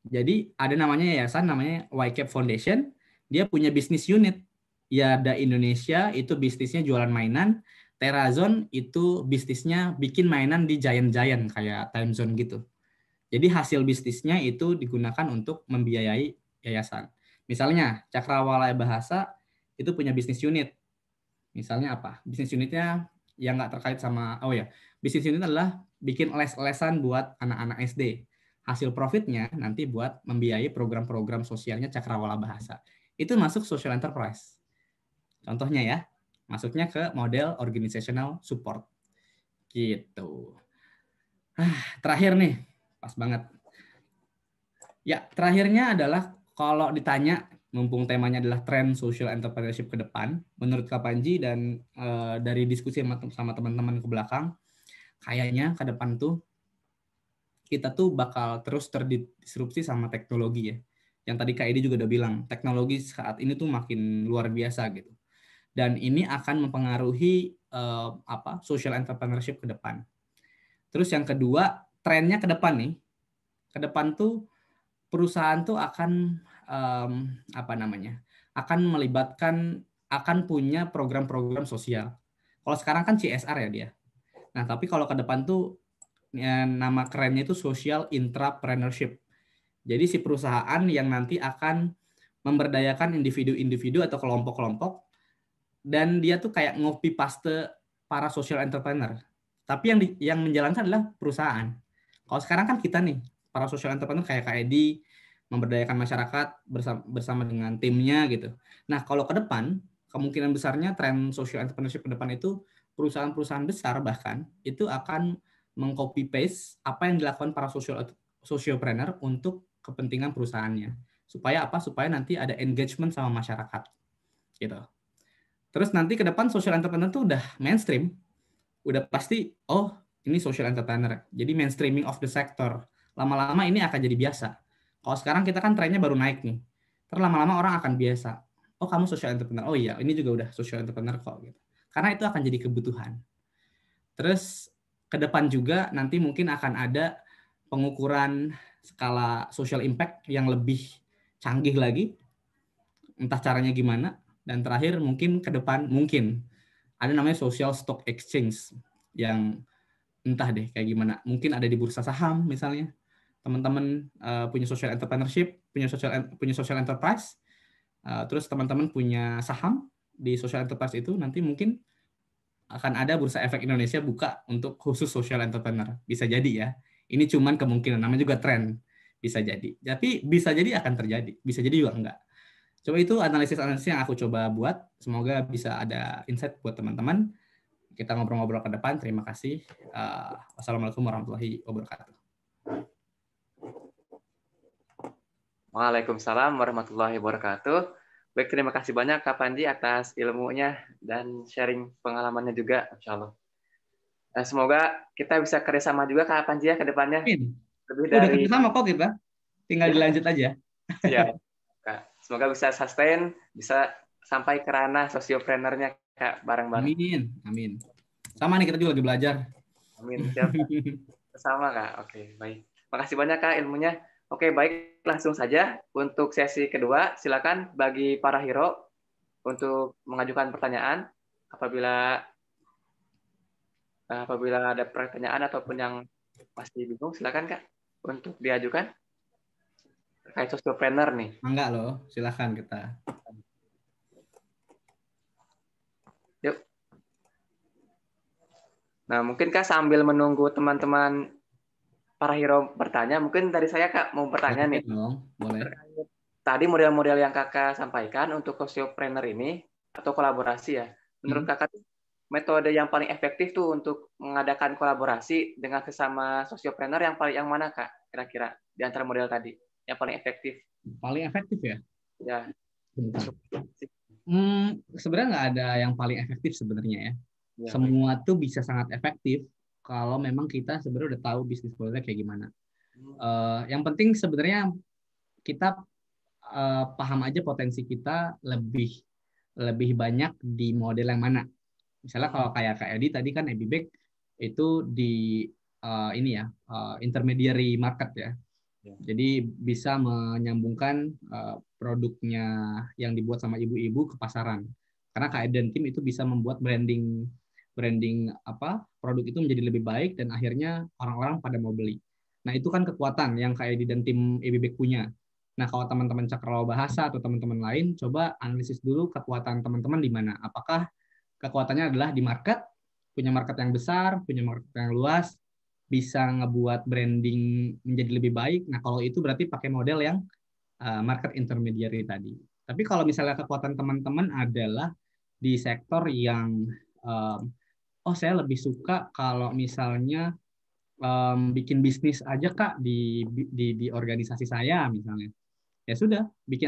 Speaker 10: Jadi ada namanya yayasan namanya YCAP Foundation, dia punya bisnis unit. Yada Indonesia itu bisnisnya jualan mainan, Terazone itu bisnisnya bikin mainan di giant-giant kayak Time Zone gitu. Jadi hasil bisnisnya itu digunakan untuk membiayai yayasan. Misalnya Cakrawala Bahasa itu punya bisnis unit. Misalnya apa? Bisnis unitnya yang nggak terkait sama, bisnis unit adalah bikin les-lesan buat anak-anak SD. Hasil profitnya nanti buat membiayai program-program sosialnya Cakrawala Bahasa. Itu masuk social enterprise. Contohnya ya, masuknya ke model organizational support. Gitu. Terakhir nih, pas banget. Ya, terakhirnya adalah kalau ditanya, mumpung temanya adalah tren social entrepreneurship ke depan, menurut Kak Panji dan dari diskusi sama teman-teman ke belakang, kayaknya ke depan tuh kita tuh bakal terus terdisrupsi sama teknologi ya. Yang tadi Kak Edi juga udah bilang, teknologi saat ini tuh makin luar biasa gitu. Dan ini akan mempengaruhi social entrepreneurship ke depan. Terus yang kedua, trennya ke depan nih. Ke depan tuh perusahaan tuh akan akan melibatkan, akan punya program-program sosial. Kalau sekarang kan CSR ya dia. Nah, tapi kalau ke depan tuh ya, nama kerennya itu social intrapreneurship. Jadi si perusahaan yang nanti akan memberdayakan individu-individu atau kelompok-kelompok, dan dia tuh kayak ngopi paste para social entrepreneur. Tapi yang menjalankan adalah perusahaan. Kalau sekarang kan kita nih, para social entrepreneur kayak Kak Edi, memberdayakan masyarakat bersama dengan timnya gitu. Nah, kalau ke depan, kemungkinan besarnya tren social entrepreneurship ke depan itu perusahaan-perusahaan besar bahkan itu akan meng-copy paste apa yang dilakukan para sociopreneur untuk kepentingan perusahaannya. Supaya apa? Supaya nanti ada engagement sama masyarakat. Gitu. Terus nanti ke depan social entrepreneur tuh udah mainstream. Udah pasti, ini social entrepreneur. Jadi mainstreaming of the sector. Lama-lama ini akan jadi biasa. Kalau sekarang kita kan trennya baru naik nih. Terus lama-lama orang akan biasa. Oh, kamu social entrepreneur. Oh iya, ini juga udah social entrepreneur kok. Gitu. Karena itu akan jadi kebutuhan. Terus ke depan juga nanti mungkin akan ada pengukuran skala social impact yang lebih canggih lagi. Entah caranya gimana. Dan terakhir mungkin ke depan mungkin ada namanya social stock exchange yang entah deh kayak gimana. Mungkin ada di bursa saham misalnya. Teman-teman punya social entrepreneurship, punya social enterprise. Terus teman-teman punya saham di social enterprise itu, nanti mungkin akan ada Bursa Efek Indonesia buka untuk khusus social entrepreneur. Bisa jadi ya. Ini cuman kemungkinan, namanya juga tren. Bisa jadi. Tapi bisa jadi akan terjadi. Bisa jadi juga enggak. Coba itu analisis-analisis yang aku coba buat. Semoga bisa ada insight buat teman-teman. Kita ngobrol-ngobrol ke depan. Terima kasih. Wassalamualaikum warahmatullahi wabarakatuh.
Speaker 2: Waalaikumsalam warahmatullahi wabarakatuh. Baik, terima kasih banyak Kak Panji atas ilmunya dan sharing pengalamannya juga, Insya Allah. Nah, semoga kita bisa kerjasama juga Kak Panji ya ke depannya. Lebih dari...
Speaker 10: Udah kerjasama kok kita, tinggal dilanjut aja.
Speaker 2: Iya, Kak. Semoga bisa sustain, bisa sampai ke ranah sosiopreneurnya Kak bareng-bareng.
Speaker 10: Amin. Sama nih kita juga lagi belajar.
Speaker 2: Amin. Siap. Bersama Kak. Oke, baik. Makasih banyak Kak ilmunya. Oke, baik, langsung saja untuk sesi kedua. Silakan bagi para hero untuk mengajukan pertanyaan. Apabila ada pertanyaan ataupun yang masih bingung, silakan Kak untuk diajukan. Terkait sociopreneur nih.
Speaker 10: Enggak loh, silakan kita.
Speaker 2: Yuk. Nah, mungkin Kak sambil menunggu teman-teman para hero bertanya, mungkin dari saya Kak mau bertanya nih.
Speaker 10: Boleh.
Speaker 2: Tadi model-model yang Kakak sampaikan untuk sociopreneur ini atau kolaborasi ya. Menurut Kakak metode yang paling efektif tuh untuk mengadakan kolaborasi dengan sesama sociopreneur yang mana Kak? Kira-kira di antara model tadi yang paling efektif?
Speaker 10: Paling efektif ya?
Speaker 2: Ya.
Speaker 10: Sebenarnya nggak ada yang paling efektif sebenarnya ya. Semua tuh bisa sangat efektif kalau memang kita sebenarnya udah tahu bisnis modelnya kayak gimana. Yang penting sebenarnya kita paham aja potensi kita lebih banyak di model yang mana. Misalnya kalau kayak Kak Edi tadi kan Ebibek itu di intermediary market ya. Jadi bisa menyambungkan produknya yang dibuat sama ibu-ibu ke pasaran. Karena Kak Edi dan tim itu bisa membuat branding produk itu menjadi lebih baik dan akhirnya orang-orang pada mau beli. Nah, itu kan kekuatan yang Kak Edi dan tim EBBIC punya. Nah, kalau teman-teman Cakrawala Bahasa atau teman-teman lain, coba analisis dulu kekuatan teman-teman di mana. Apakah kekuatannya adalah di market, punya market yang besar, punya market yang luas, bisa ngebuat branding menjadi lebih baik. Nah, kalau itu berarti pakai model yang market intermediary tadi. Tapi kalau misalnya kekuatan teman-teman adalah di sektor yang saya lebih suka kalau misalnya bikin bisnis aja Kak di organisasi saya misalnya. Ya sudah, bikin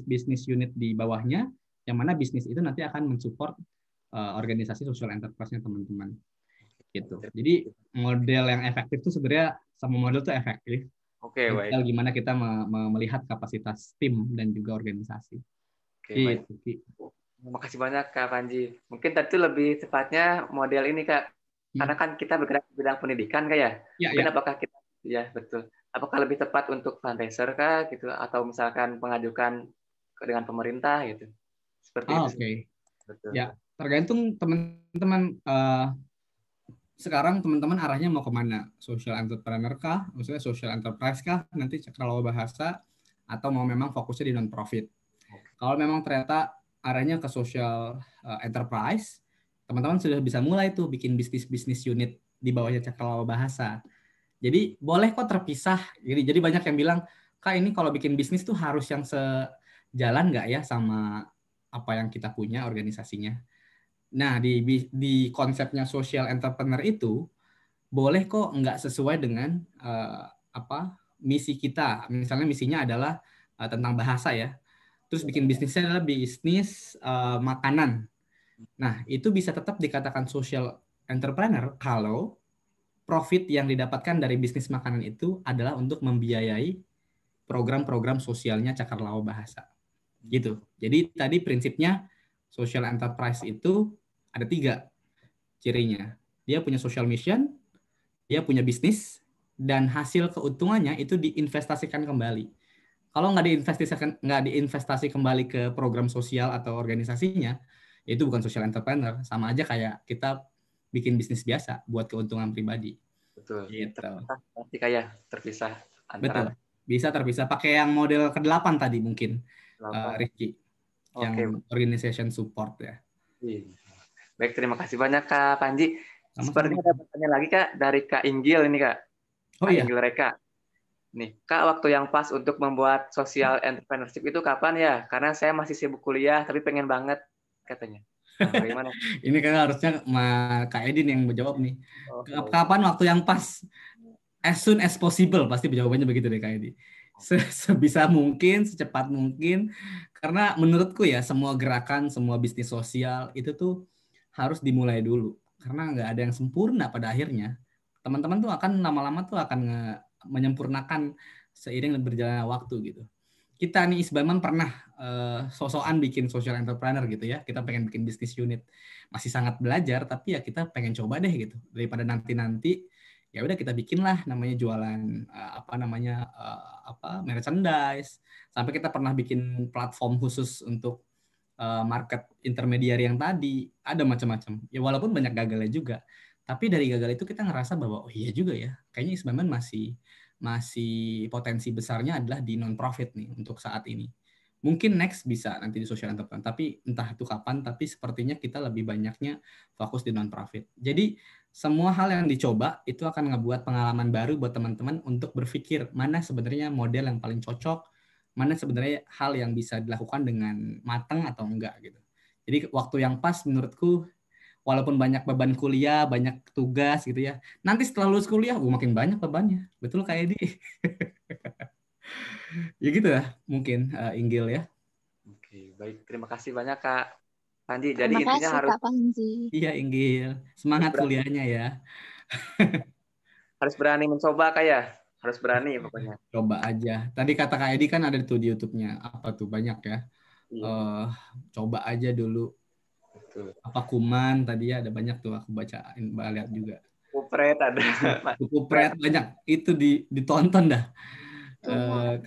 Speaker 10: bisnis unit di bawahnya, yang mana bisnis itu nanti akan mensupport organisasi social enterprise-nya teman-teman. Gitu. Jadi model yang efektif itu sebenarnya sama model itu efektif.
Speaker 2: Oke, baik.
Speaker 10: Gimana kita melihat kapasitas tim dan juga organisasi.
Speaker 2: Oke, baik. Terima kasih banyak Kak Panji. Mungkin tadi lebih tepatnya model ini Kak. Karena kan kita bergerak di bidang pendidikan Kak ya. Mungkin apakah kita betul. Apakah lebih tepat untuk fundraiser Kak gitu atau misalkan mengajukan dengan pemerintah gitu. Seperti itu.
Speaker 10: Oke. Betul. Ya, tergantung teman-teman sekarang teman-teman arahnya mau kemana? Social entrepreneur kah? Maksudnya social enterprise kah? Nanti Cakrawala Bahasa atau mau memang fokusnya di non-profit? Kalau memang ternyata arahnya ke social enterprise, teman-teman sudah bisa mulai tuh bikin bisnis unit di bawahnya Cakrawala Bahasa. Jadi boleh kok terpisah. Jadi banyak yang bilang, Kak ini kalau bikin bisnis tuh harus yang sejalan nggak ya sama apa yang kita punya organisasinya? Nah, di konsepnya social entrepreneur itu boleh kok nggak sesuai dengan misi kita. Misalnya misinya adalah tentang bahasa ya. Terus bikin bisnisnya adalah bisnis makanan. Nah, itu bisa tetap dikatakan social entrepreneur kalau profit yang didapatkan dari bisnis makanan itu adalah untuk membiayai program-program sosialnya Cakrawala Bahasa. Gitu. Jadi tadi prinsipnya social enterprise itu ada 3 cirinya. Dia punya social mission, dia punya bisnis, dan hasil keuntungannya itu diinvestasikan kembali. Kalau nggak diinvestasi kembali ke program sosial atau organisasinya, itu bukan social entrepreneur. Sama aja kayak kita bikin bisnis biasa buat keuntungan pribadi.
Speaker 2: Betul.
Speaker 10: Gitu.
Speaker 2: Pasti kayak terpisah antara.
Speaker 10: Betul. Bisa terpisah. Pakai yang model ke-8 tadi mungkin, Rizky. Yang organization support ya.
Speaker 2: Baik, terima kasih banyak Kak Panji. Sepertinya ada pertanyaan lagi Kak dari Kak Inggil ini Kak. Inggil Reka. Nih, Kak, waktu yang pas untuk membuat social entrepreneurship itu kapan ya? Karena saya masih sibuk kuliah tapi pengen banget katanya. Nah, bagaimana?
Speaker 10: Ini kan harusnya Kak Edin yang menjawab nih. Kapan waktu yang pas? As soon as possible pasti jawabannya begitu deh Kak Edin. Sebisa mungkin, secepat mungkin. Karena menurutku ya semua gerakan, semua bisnis sosial itu tuh harus dimulai dulu. Karena nggak ada yang sempurna pada akhirnya. Teman-teman tuh akan lama-lama tuh akan menyempurnakan seiring berjalannya waktu gitu. Kita nih Isbaman pernah sosokan bikin social entrepreneur gitu ya. Kita pengen bikin bisnis unit. Masih sangat belajar tapi ya kita pengen coba deh gitu. Daripada nanti-nanti ya udah kita bikinlah namanya jualan merchandise. Sampai kita pernah bikin platform khusus untuk market intermediary yang tadi, ada macam-macam. Ya walaupun banyak gagalnya juga, tapi dari gagal itu kita ngerasa bahwa oh iya juga ya, kayaknya Isbaman masih potensi besarnya adalah di non-profit nih untuk saat ini. Mungkin next bisa nanti di social enterprise, tapi entah itu kapan, tapi sepertinya kita lebih banyaknya fokus di non-profit. Jadi semua hal yang dicoba itu akan ngebuat pengalaman baru buat teman-teman untuk berpikir mana sebenarnya model yang paling cocok, mana sebenarnya hal yang bisa dilakukan dengan matang atau enggak gitu. Jadi waktu yang pas menurutku, walaupun banyak beban kuliah, banyak tugas gitu ya, nanti setelah lulus kuliah, makin banyak bebannya. Betul kayak di. Ya gitu ya, mungkin Inggil ya.
Speaker 2: Oke, baik. Terima kasih banyak Kak Panji.
Speaker 14: Jadi
Speaker 2: intinya
Speaker 14: kasih,
Speaker 2: harus.
Speaker 14: Kak Panji.
Speaker 10: Iya Inggil, semangat kuliahnya ya.
Speaker 2: Harus berani mencoba Kak ya. Harus berani pokoknya.
Speaker 10: Coba aja. Tadi kata Kak Edi kan ada tuh di YouTube-nya. Apa tuh banyak ya. Coba aja dulu.
Speaker 2: Betul.
Speaker 10: Apa kuman tadi ya ada banyak tuh aku bacain, lihat juga.
Speaker 2: Pret ada.
Speaker 10: Buku Pret banyak itu ditonton dah.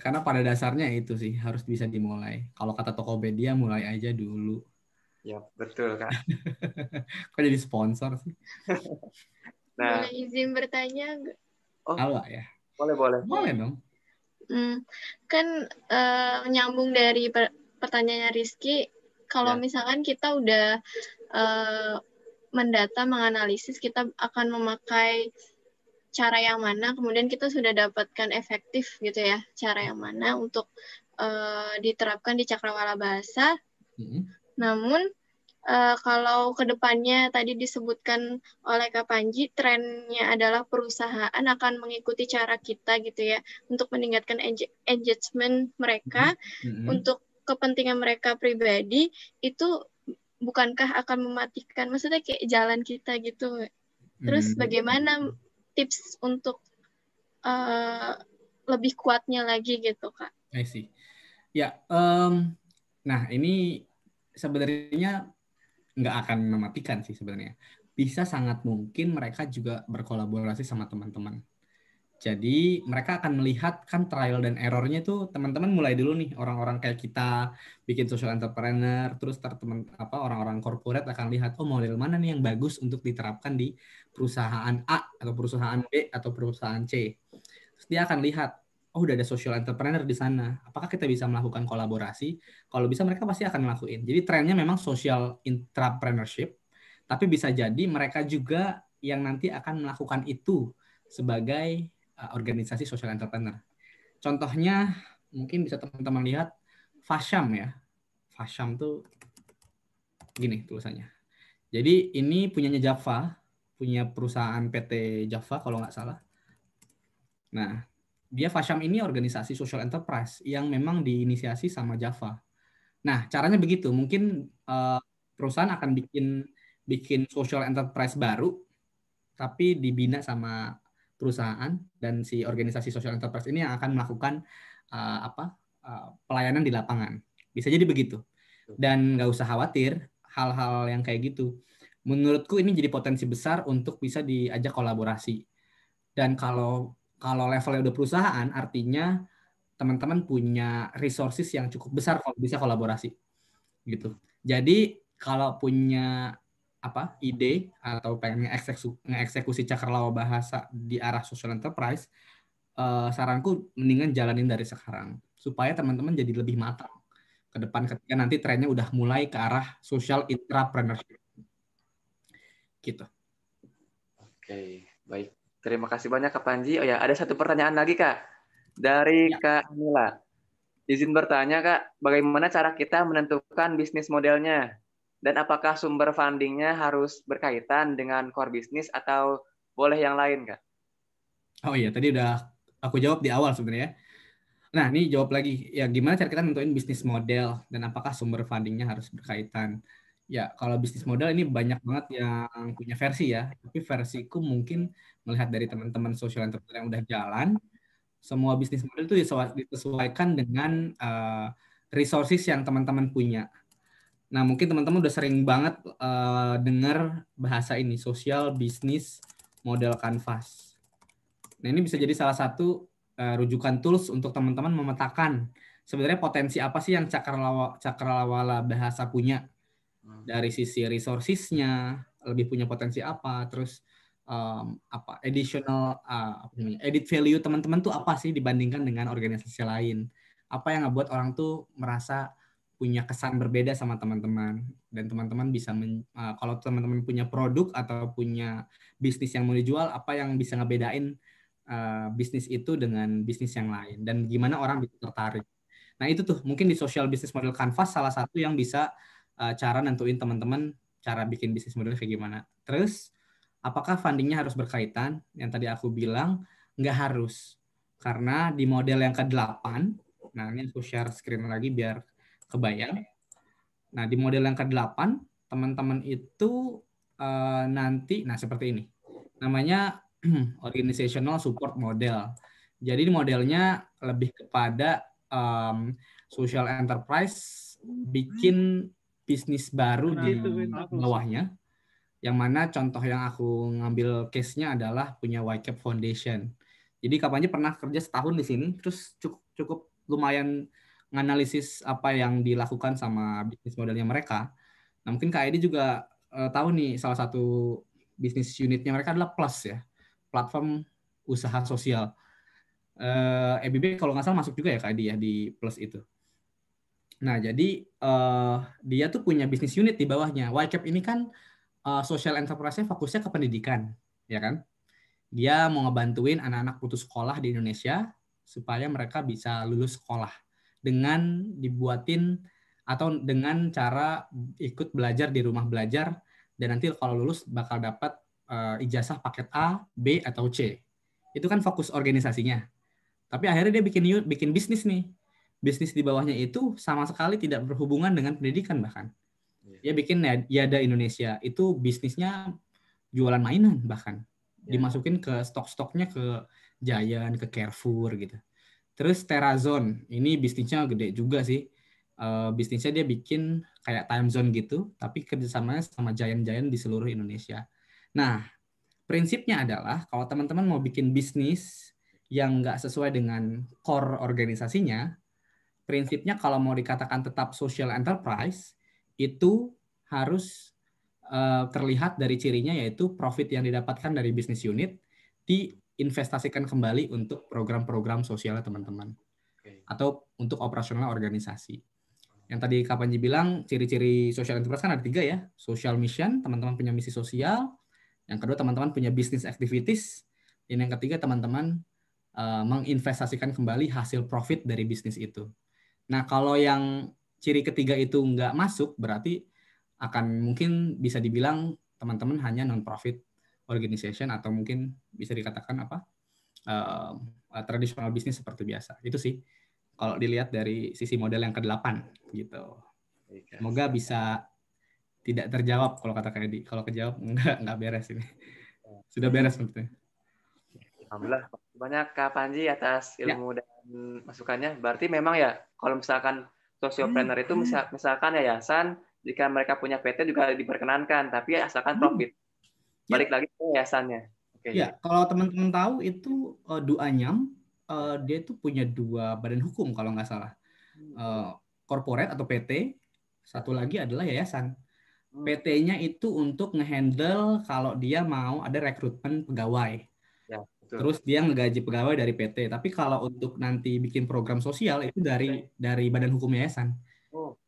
Speaker 10: Karena pada dasarnya itu sih harus bisa dimulai. Kalau kata Tokopedia mulai aja dulu.
Speaker 2: Ya, betul, Kak.
Speaker 10: Kok jadi sponsor sih?
Speaker 14: Boleh izin bertanya nggak?
Speaker 10: Halo ya.
Speaker 2: Boleh.
Speaker 10: Boleh dong.
Speaker 14: Kan nyambung dari pertanyaannya Rizky, kalau misalkan kita udah mendata, menganalisis, kita akan memakai cara yang mana, kemudian kita sudah dapatkan efektif gitu ya, cara yang mana untuk diterapkan di cakrawala bahasa. Namun kalau kedepannya tadi disebutkan oleh Kak Panji, trennya adalah perusahaan akan mengikuti cara kita gitu ya, untuk meningkatkan engagement mereka, untuk kepentingan mereka pribadi, itu bukankah akan mematikan, maksudnya kayak jalan kita gitu. Terus bagaimana tips untuk lebih kuatnya lagi gitu, Kak?
Speaker 10: I see. Ya, nah ini sebenarnya nggak akan mematikan sih sebenarnya. Bisa sangat mungkin mereka juga berkolaborasi sama teman-teman. Jadi mereka akan melihat kan trial dan errornya tuh teman-teman mulai dulu nih, orang-orang kayak kita bikin social entrepreneur, terus orang-orang corporate akan lihat model mana nih yang bagus untuk diterapkan di perusahaan A atau perusahaan B atau perusahaan C. Terus dia akan lihat udah ada social entrepreneur di sana. Apakah kita bisa melakukan kolaborasi? Kalau bisa mereka pasti akan ngelakuin. Jadi trennya memang social entrepreneurship, tapi bisa jadi mereka juga yang nanti akan melakukan itu sebagai organisasi social entrepreneur. Contohnya mungkin bisa teman-teman lihat Fasham ya. Fasham tuh gini tulisannya. Jadi ini punyanya Java, punya perusahaan PT Java kalau nggak salah. Nah, dia Fasham ini organisasi social enterprise yang memang diinisiasi sama Java. Nah, caranya begitu. Mungkin perusahaan akan bikin social enterprise baru, tapi dibina sama perusahaan, dan si organisasi social enterprise ini yang akan melakukan pelayanan di lapangan. Bisa jadi begitu. Dan nggak usah khawatir hal-hal yang kayak gitu. Menurutku ini jadi potensi besar untuk bisa diajak kolaborasi. Dan kalau levelnya udah perusahaan, artinya teman-teman punya resources yang cukup besar kalau bisa kolaborasi. Gitu. Jadi kalau punya ide atau pengen ngeeksekusi cakrawala bahasa di arah social enterprise, saranku mendingan jalanin dari sekarang supaya teman-teman jadi lebih matang ke depan ketika nanti trennya udah mulai ke arah social entrepreneurship. Gitu.
Speaker 2: Oke, baik. Terima kasih banyak Kak Panji. Oh ya, ada satu pertanyaan lagi Kak dari Kak Anila. Izin bertanya Kak, bagaimana cara kita menentukan bisnis modelnya? Dan apakah sumber fundingnya harus berkaitan dengan core bisnis atau boleh yang lain, Kak?
Speaker 10: Oh iya, tadi udah aku jawab di awal sebenarnya. Nah, ini jawab lagi. Ya, gimana cara kita nentuin bisnis model dan apakah sumber fundingnya harus berkaitan? Ya, kalau bisnis model ini banyak banget yang punya versi ya. Tapi versiku mungkin melihat dari teman-teman social entrepreneur yang udah jalan, semua bisnis model itu disesuaikan dengan resources yang teman-teman punya. Nah, mungkin teman-teman udah sering banget dengar bahasa ini, social business model canvas. Nah, ini bisa jadi salah satu rujukan tools untuk teman-teman memetakan sebenarnya potensi apa sih yang cakrawala bahasa punya. Dari sisi resources-nya, lebih punya potensi apa, terus additional added value teman-teman tuh apa sih dibandingkan dengan organisasi lain. Apa yang ngebuat orang tuh merasa punya kesan berbeda sama teman-teman, dan teman-teman bisa kalau teman-teman punya produk atau punya bisnis yang mau dijual, apa yang bisa ngebedain bisnis itu dengan bisnis yang lain, dan gimana orang bisa tertarik. Nah itu tuh mungkin di social business model canvas salah satu yang bisa cara nentuin teman-teman cara bikin bisnis model kayak gimana. Terus apakah fundingnya harus berkaitan? Yang tadi aku bilang nggak harus, karena di model yang ke-8, nah ini aku share screen lagi biar kebayang. Nah, di model yang ke-8, teman-teman itu nanti, nah seperti ini. Namanya organizational support model. Jadi modelnya lebih kepada social enterprise bikin bisnis baru di bawahnya. Yang mana contoh yang aku ngambil case-nya adalah punya YCAP Foundation. Jadi Kak Panji pernah kerja setahun di sini, terus cukup lumayan nganalisis apa yang dilakukan sama bisnis modelnya mereka. Nah, mungkin Kak Edi juga tahu nih, salah satu bisnis unitnya mereka adalah Plus ya, platform usaha sosial. EBB kalau nggak salah masuk juga ya Kak Edi ya di Plus itu. Nah, jadi dia tuh punya bisnis unit di bawahnya. YCAP ini kan social enterprise-nya fokusnya ke pendidikan, ya kan? Dia mau ngebantuin anak-anak putus sekolah di Indonesia supaya mereka bisa lulus sekolah dengan dibuatin atau dengan cara ikut belajar di rumah belajar, dan nanti kalau lulus bakal dapat ijazah paket A, B, atau C. Itu kan fokus organisasinya. Tapi akhirnya dia bikin bisnis nih. Bisnis di bawahnya itu sama sekali tidak berhubungan dengan pendidikan bahkan. Dia bikin Yada Indonesia, itu bisnisnya jualan mainan bahkan. Dimasukin ke stok-stoknya ke Giant, ke Carrefour gitu. Terus Terrazone, ini bisnisnya gede juga sih. Bisnisnya dia bikin kayak time zone gitu, tapi kerjasamanya sama Giant-Giant di seluruh Indonesia. Nah, prinsipnya adalah kalau teman-teman mau bikin bisnis yang nggak sesuai dengan core organisasinya, prinsipnya kalau mau dikatakan tetap social enterprise, itu harus terlihat dari cirinya, yaitu profit yang didapatkan dari bisnis unit diinvestasikan kembali untuk program-program sosial teman-teman. Atau untuk operasional organisasi. Yang tadi Kak Panji bilang, ciri-ciri social enterprise kan ada 3 ya. Social mission, teman-teman punya misi sosial. Yang kedua, teman-teman punya business activities. Dan yang ketiga, teman-teman menginvestasikan kembali hasil profit dari bisnis itu. Nah, kalau yang ciri ketiga itu nggak masuk, berarti akan mungkin bisa dibilang teman-teman hanya non-profit organization, atau mungkin bisa dikatakan tradisional bisnis seperti biasa. Itu sih kalau dilihat dari sisi model yang ke-8 gitu. Semoga bisa tidak terjawab kalau kata Kak Edi. Kalau kejawab nggak beres ini. Sudah beres sebetulnya.
Speaker 2: Alhamdulillah banyak Kak Panji atas ilmu dan masukannya. Berarti memang ya kalau misalkan sociopreneur itu misalkan yayasan, jika mereka punya PT juga diperkenankan, tapi asalkan profit. Balik lagi ke yayasannya.
Speaker 10: Ya, kalau teman-teman tahu itu Duanyam, dia itu punya 2 badan hukum kalau nggak salah. Corporate atau PT, satu lagi adalah yayasan. PT-nya itu untuk ngehandle kalau dia mau ada rekrutmen pegawai.
Speaker 2: Ya, betul.
Speaker 10: Terus dia ngegaji pegawai dari PT. Tapi kalau untuk nanti bikin program sosial itu dari badan hukum yayasan.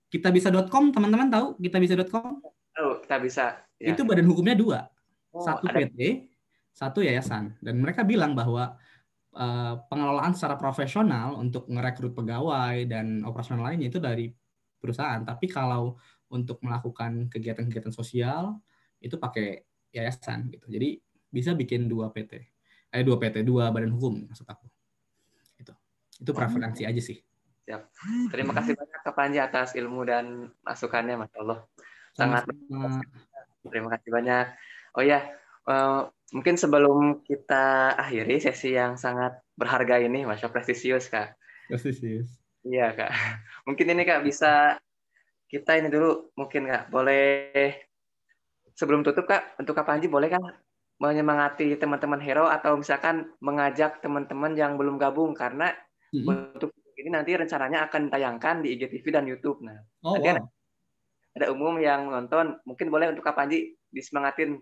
Speaker 10: Kitabisa.com, teman-teman tahu Kitabisa.com?
Speaker 2: Tahu, Kitabisa. Ya.
Speaker 10: Itu badan hukumnya 2. Satu PT, satu yayasan. Dan mereka bilang bahwa pengelolaan secara profesional untuk merekrut pegawai dan operasional lainnya itu dari perusahaan. Tapi kalau untuk melakukan kegiatan-kegiatan sosial itu pakai yayasan gitu. Jadi bisa bikin 2 badan hukum maksud aku. Itu preferensi aja sih.
Speaker 2: Siap. Terima kasih banyak Kak Panji atas ilmu dan masukannya, Masya Allah. Sangat terima kasih banyak. Oh ya, mungkin sebelum kita akhiri sesi yang sangat berharga ini, Masya Allah, prestisius Kak.
Speaker 10: Prestisius.
Speaker 2: Iya Kak. Mungkin ini Kak bisa kita ini dulu, mungkin Kak, boleh sebelum tutup Kak, untuk Kak Panji boleh kan menyemangati teman-teman hero atau misalkan mengajak teman-teman yang belum gabung, karena untuk ini nanti rencananya akan ditayangkan di IGTV dan YouTube. Nah, ada umum yang nonton, mungkin boleh untuk Kak Panji disemangatin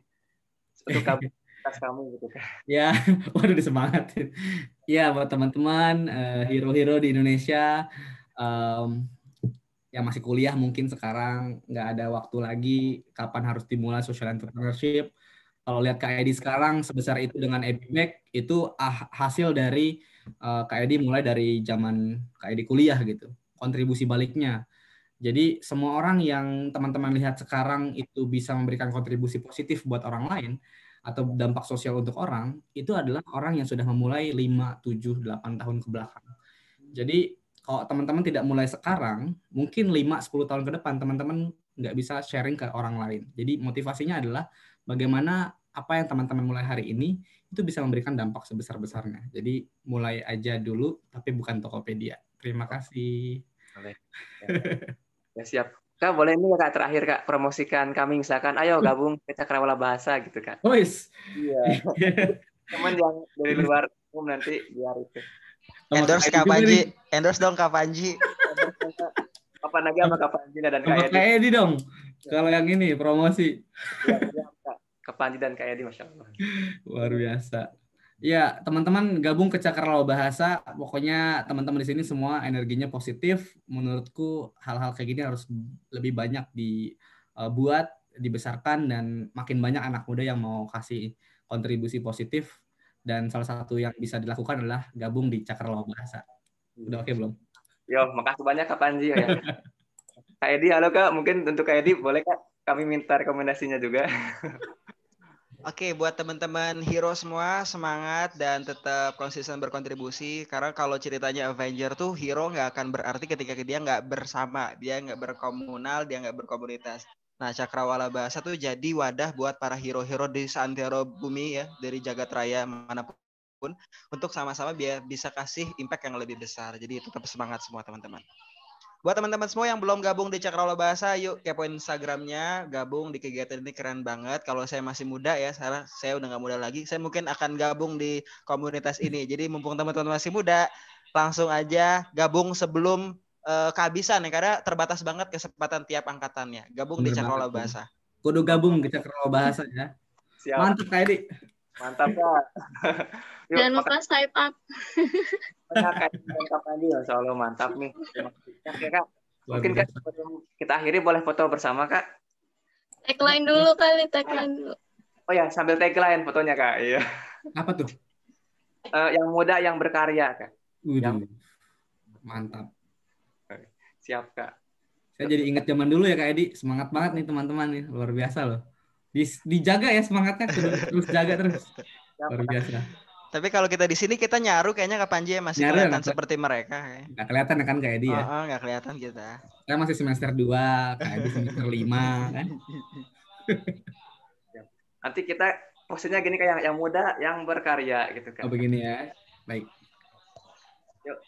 Speaker 2: untuk gabung atas kamu gitu Kak.
Speaker 10: Ya, waduh disemangatin. Ya, buat teman-teman hero-hero di Indonesia yang masih kuliah mungkin sekarang nggak ada waktu lagi kapan harus dimulai social entrepreneurship. Kalau lihat Kak Edi sekarang sebesar itu dengan EBMAC, itu hasil dari Kak Edi mulai dari zaman Kak Edi kuliah gitu. Kontribusi baliknya. Jadi semua orang yang teman-teman lihat sekarang itu bisa memberikan kontribusi positif buat orang lain atau dampak sosial untuk orang, itu adalah orang yang sudah memulai 5, 7, 8 tahun ke belakang. Jadi kalau teman-teman tidak mulai sekarang, mungkin 5-10 tahun ke depan teman-teman nggak bisa sharing ke orang lain. Jadi motivasinya adalah bagaimana apa yang teman-teman mulai hari ini itu bisa memberikan dampak sebesar-besarnya. Jadi mulai aja dulu, tapi bukan Tokopedia. Terima kasih.
Speaker 2: Ya, siap. Kak, boleh ini ya Kak, terakhir Kak, promosikan kami misalkan, ayo gabung ke Cakrawala Bahasa gitu Kak.
Speaker 10: Wis.
Speaker 2: Iya. Teman yang dari luar umum nanti biar itu.
Speaker 3: Endorse Kak Panji. Endorse dong Kak Panji.
Speaker 2: Kapan lagi sama Kak Panji dan Kak
Speaker 10: Sama
Speaker 2: Edi.
Speaker 10: Kak Edi dong. Kalau yang ini promosi.
Speaker 2: Iya, Kak Panji dan Kak Edi, Masya Allah.
Speaker 10: Luar biasa. Ya, teman-teman gabung ke Cakrawala Bahasa. Pokoknya teman-teman di sini semua energinya positif. Menurutku hal-hal kayak gini harus lebih banyak dibuat, dibesarkan, dan makin banyak anak muda yang mau kasih kontribusi positif. Dan salah satu yang bisa dilakukan adalah gabung di Cakrawala Bahasa. Udah oke belum?
Speaker 2: Yo, makasih banyak Kak Panji ya. Kak Edi, halo Kak. Mungkin untuk Kak Edi boleh Kak kami minta rekomendasinya juga.
Speaker 3: Oke, buat teman-teman hero semua, semangat dan tetap konsisten berkontribusi. Karena kalau ceritanya Avenger tuh, hero nggak akan berarti ketika dia nggak bersama, dia nggak berkomunal, dia nggak berkomunitas. Nah, Cakrawala Bahasa tuh jadi wadah buat para hero-hero di seantero bumi ya, dari jagat raya manapun, untuk sama-sama biar bisa kasih impact yang lebih besar. Jadi tetap semangat semua teman-teman. Buat teman-teman semua yang belum gabung di Cakrawala Bahasa, yuk kepoin Instagramnya, gabung di kegiatan ini, keren banget. Kalau saya masih muda ya, sekarang saya udah nggak muda lagi, saya mungkin akan gabung di komunitas ini. Jadi mumpung teman-teman masih muda, langsung aja gabung sebelum kehabisan ya, karena terbatas banget kesempatan tiap angkatannya. Gabung di Cakrawala Bahasa.
Speaker 10: Kudu gabung di Cakrawala Bahasa ya.
Speaker 2: Siap.
Speaker 10: Mantap Kak Edi.
Speaker 2: Mantap Kak.
Speaker 14: Jangan lupa swipe up.
Speaker 2: Kak Panji, Masya Allah mantap nih. Oke Kak, mungkin Kak kita akhiri boleh foto bersama Kak.
Speaker 14: Tagline dulu kali, tagline dulu.
Speaker 2: Oh ya, sambil tagline fotonya Kak. Iya.
Speaker 10: Apa tuh?
Speaker 2: Yang muda yang berkarya Kak.
Speaker 10: Yang... Mantap.
Speaker 2: Siap Kak.
Speaker 10: Saya jadi ingat zaman dulu ya Kak Edi. Semangat banget nih teman-teman nih, luar biasa loh. Dijaga ya semangatnya, terus jaga terus. Luar biasa.
Speaker 3: Tapi kalau kita di sini kita nyaru kayaknya Kak Panji masih
Speaker 10: Nyaru,
Speaker 3: kelihatan seperti mereka.
Speaker 10: Nggak kelihatan kan Kak Edi ya?
Speaker 3: Nggak kelihatan kita.
Speaker 10: Saya masih semester 2, Kak Edi semester 5 kan.
Speaker 2: Nanti kita posisinya gini kayak yang muda yang berkarya gitu kan.
Speaker 10: Oh begini ya. Baik.
Speaker 2: Yuk.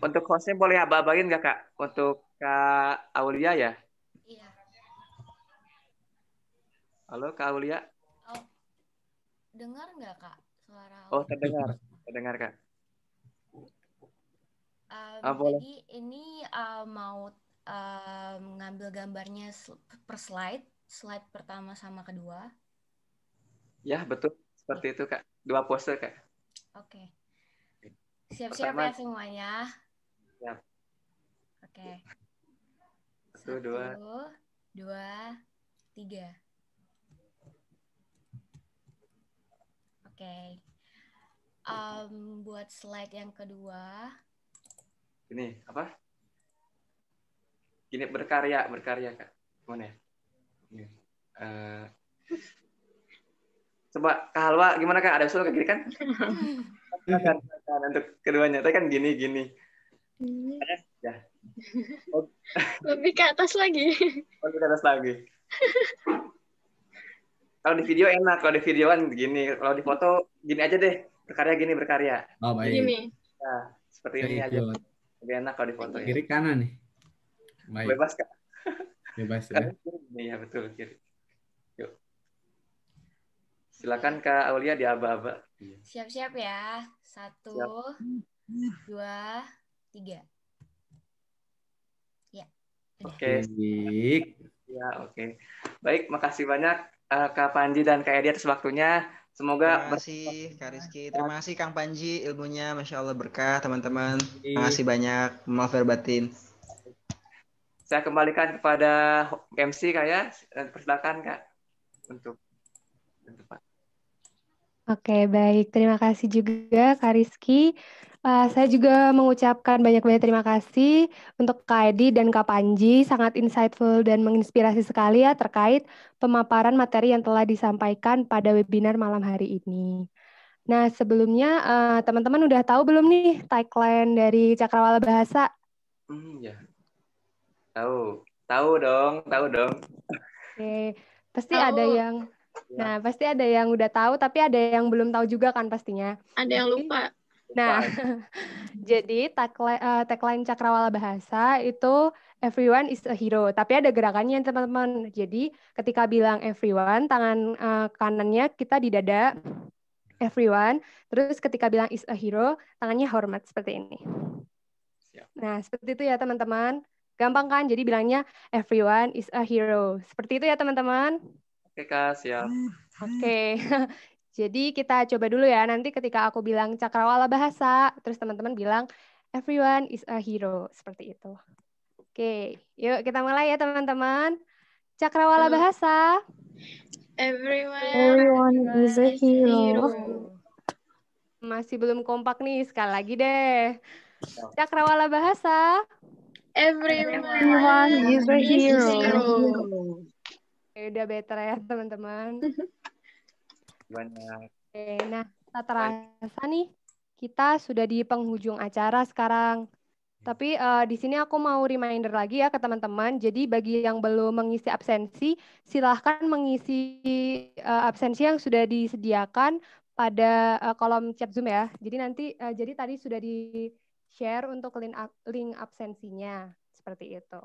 Speaker 2: Untuk hostnya boleh abah-abahin nggak Kak? Untuk Kak Aulia ya?
Speaker 15: Iya.
Speaker 2: Halo Kak Aulia.
Speaker 15: Oh, dengar nggak Kak suara?
Speaker 2: Oh terdengar, terdengar Kak.
Speaker 15: Jadi ini mau ngambil gambarnya per slide pertama sama kedua.
Speaker 2: Ya betul, seperti itu Kak. 2 pose Kak.
Speaker 15: Oke. Siap-siap ya semuanya.
Speaker 2: Siap.
Speaker 15: Oke.
Speaker 2: 1, 2,
Speaker 15: 2, 3. Oke. Buat slide yang kedua.
Speaker 2: Ini apa? Gini berkarya Kak. Mana ya? Ini. Coba Kak Halwa gimana Kak? Ada usul kayak gini kan? Untuk keduanya, tapi kan gini. Ya.
Speaker 14: Lebih ke atas lagi.
Speaker 2: Lebih ke atas lagi. Kalau di video enak, kalau di videoan gini, kalau di foto gini aja deh, berkarya.
Speaker 10: Oh baik.
Speaker 14: Gini.
Speaker 2: Nah, seperti ini aja. Lebih enak kalau di foto ya.
Speaker 10: Kiri kanan nih. Baik.
Speaker 2: Bebas Kak.
Speaker 10: Bebas ya.
Speaker 2: Iya betul kiri. Yuk. Silakan Kak Aulia di aba-aba.
Speaker 15: Siap-siap ya. 1, 2, 3. Ya.
Speaker 2: Oke. Ya, oke. Baik, makasih banyak Kak Panji dan Kak Edi atas waktunya. Semoga
Speaker 3: terima kasih Kak Rizky, terima kasih Kang Panji, ilmunya Masya Allah berkah teman-teman. Terima kasih banyak, maaf lahir batin.
Speaker 2: Saya kembalikan kepada MC Kak ya, persilakan Kak untuk Pak.
Speaker 1: Oke, baik. Terima kasih juga Kak Rizky. Saya juga mengucapkan banyak-banyak terima kasih untuk Kak Edi dan Kak Panji. Sangat insightful dan menginspirasi sekali ya terkait pemaparan materi yang telah disampaikan pada webinar malam hari ini. Nah, sebelumnya teman-teman udah tahu belum nih tagline dari Cakrawala Bahasa?
Speaker 2: Ya. Tahu dong.
Speaker 1: Oke, pasti ada yang... Nah, pasti ada yang udah tahu, tapi ada yang belum tahu juga kan pastinya.
Speaker 14: Ada yang lupa.
Speaker 1: Nah, jadi tagline Cakrawala Bahasa itu everyone is a hero. Tapi ada gerakannya teman-teman. Jadi ketika bilang everyone, tangan kanannya kita di dada, everyone. Terus ketika bilang is a hero, tangannya hormat seperti ini. Nah, seperti itu ya teman-teman. Gampang kan? Jadi bilangnya everyone is a hero. Seperti itu ya teman-teman.
Speaker 2: Oke Kak, siap.
Speaker 1: Oke. Jadi kita coba dulu ya. Nanti ketika aku bilang Cakrawala Bahasa, terus teman-teman bilang everyone is a hero. Seperti itu. Oke, yuk kita mulai ya teman-teman. Cakrawala Bahasa.
Speaker 14: Everyone is a hero.
Speaker 1: Masih belum kompak nih. Sekali lagi deh. Cakrawala Bahasa.
Speaker 14: Everyone is a hero.
Speaker 1: Udah better ya teman-teman.
Speaker 2: Banyak.
Speaker 1: Oke, nah tak terasa nih kita sudah di penghujung acara sekarang. Tapi di sini aku mau reminder lagi ya ke teman-teman. Jadi bagi yang belum mengisi absensi, silahkan mengisi absensi yang sudah disediakan pada kolom chat Zoom ya. Jadi nanti jadi tadi sudah di-share untuk link absensinya seperti itu.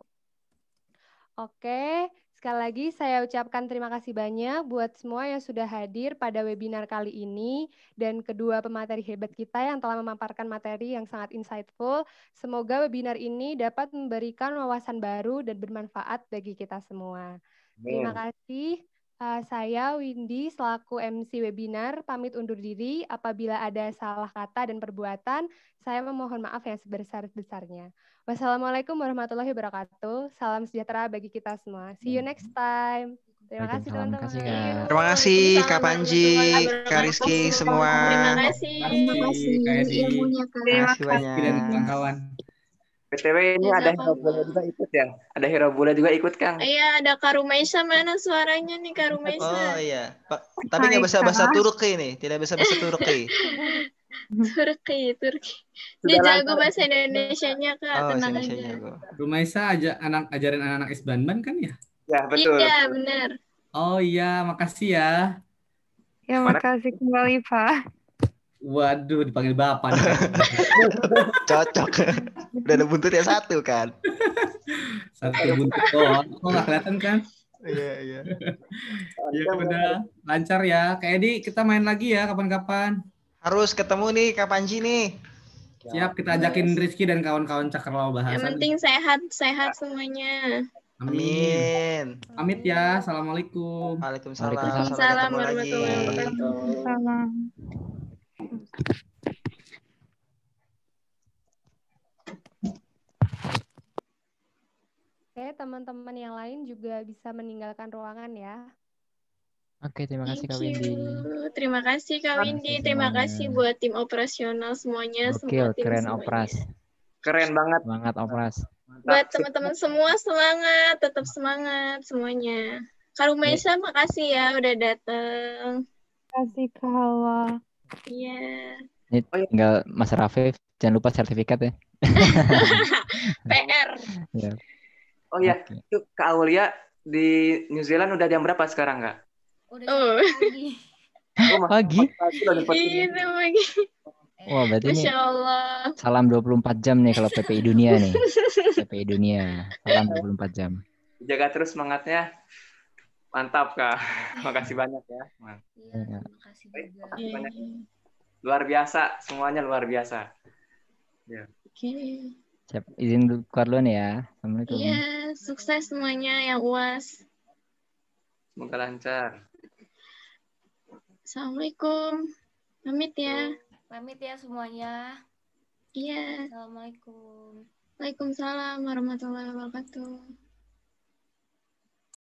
Speaker 1: Oke, sekali lagi saya ucapkan terima kasih banyak buat semua yang sudah hadir pada webinar kali ini dan kedua pemateri hebat kita yang telah memaparkan materi yang sangat insightful. Semoga webinar ini dapat memberikan wawasan baru dan bermanfaat bagi kita semua. Terima kasih. Saya Windy selaku MC webinar pamit undur diri. Apabila ada salah kata dan perbuatan, saya memohon maaf yang sebesar-besarnya. Wassalamualaikum warahmatullahi wabarakatuh. Salam sejahtera bagi kita semua. See you next time. Terima kasih teman-teman.
Speaker 3: Terima kasih Kak Panji, Kak Rizky semua.
Speaker 14: Terima kasih.
Speaker 10: Kak Edi.
Speaker 3: Terima kasih banyak.
Speaker 10: Dan kawan-kawan.
Speaker 2: BTW ini ada hero bule juga ikut ya? Ada hero bule juga ikut Kang?
Speaker 14: Iya, ada Kak Rumaisa, mana suaranya nih Kak Rumaisa?
Speaker 3: Oh iya, Pak. Tapi nggak bisa bahasa Turki nih, tidak bisa bahasa Turki.
Speaker 14: Turki. Dia jago bahasa Indonesianya Kak, tenang aja.
Speaker 10: Rumaisa ajarin anak-anak Isbanban kan ya?
Speaker 2: Ya, betul.
Speaker 14: Iya, benar.
Speaker 10: Oh iya, makasih ya.
Speaker 16: Ya, makasih kembali Pak.
Speaker 10: Waduh, dipanggil Bapak.
Speaker 3: Cocok. Udah ada buntutnya satu kan?
Speaker 10: Satu buntut doang. Kok nggak kelihatan kan?
Speaker 3: Iya.
Speaker 10: Ya udah, lancar ya. Kak Edi, kita main lagi ya kapan-kapan.
Speaker 3: Harus ketemu nih Kak Panji nih.
Speaker 10: Siap, kita ajakin Rizky dan kawan-kawan Cakrawala Bahasa.
Speaker 14: Yang penting sehat semuanya.
Speaker 10: Amin. Pamit ya. Assalamualaikum.
Speaker 3: Waalaikumsalam.
Speaker 14: Waalaikumsalam warahmatullahi wabarakatuh.
Speaker 16: Salam.
Speaker 1: Oke, teman-teman yang lain juga bisa meninggalkan ruangan ya.
Speaker 9: Oke, terima kasih Kak
Speaker 14: Thank
Speaker 9: Windy.
Speaker 14: you. Terima kasih Kak Windy. Terima kasih buat tim operasional semuanya.
Speaker 9: Gokil,
Speaker 14: Semua tim
Speaker 9: keren
Speaker 14: semuanya.
Speaker 9: Opras.
Speaker 2: Keren banget.
Speaker 9: Semangat Opras.
Speaker 14: Buat teman-teman semua semangat, tetap semangat semuanya. Kak Rumaisa, makasih ya udah datang.
Speaker 16: Kasih Kak Hawa.
Speaker 14: Iya.
Speaker 9: Ini tinggal Mas Rafif, jangan lupa sertifikat ya.
Speaker 14: PR.
Speaker 9: Ya.
Speaker 2: Oh ya, itu Kak Aulia di New Zealand udah jam berapa sekarang Kak?
Speaker 14: Oh.
Speaker 9: Pagi?
Speaker 14: Itu pagi.
Speaker 9: Wah, berarti ini
Speaker 14: Masya Allah.
Speaker 9: salam 24 jam nih kalau PPI Dunia nih. PPI Dunia, salam 24 jam.
Speaker 2: Jaga terus semangatnya. Mantap Kak. Makasih banyak ya.
Speaker 15: Iya, makasih juga.
Speaker 2: Banyak. Luar biasa, semuanya luar biasa. Ya.
Speaker 14: Oke.
Speaker 9: Siap, izin keluar dulu nih ya. Assalamualaikum.
Speaker 14: Iya, sukses semuanya yang UAS.
Speaker 2: Semoga lancar.
Speaker 14: Assalamualaikum. Pamit ya.
Speaker 15: Pamit ya semuanya.
Speaker 14: Iya.
Speaker 15: Assalamualaikum.
Speaker 14: Waalaikumsalam warahmatullahi wabarakatuh.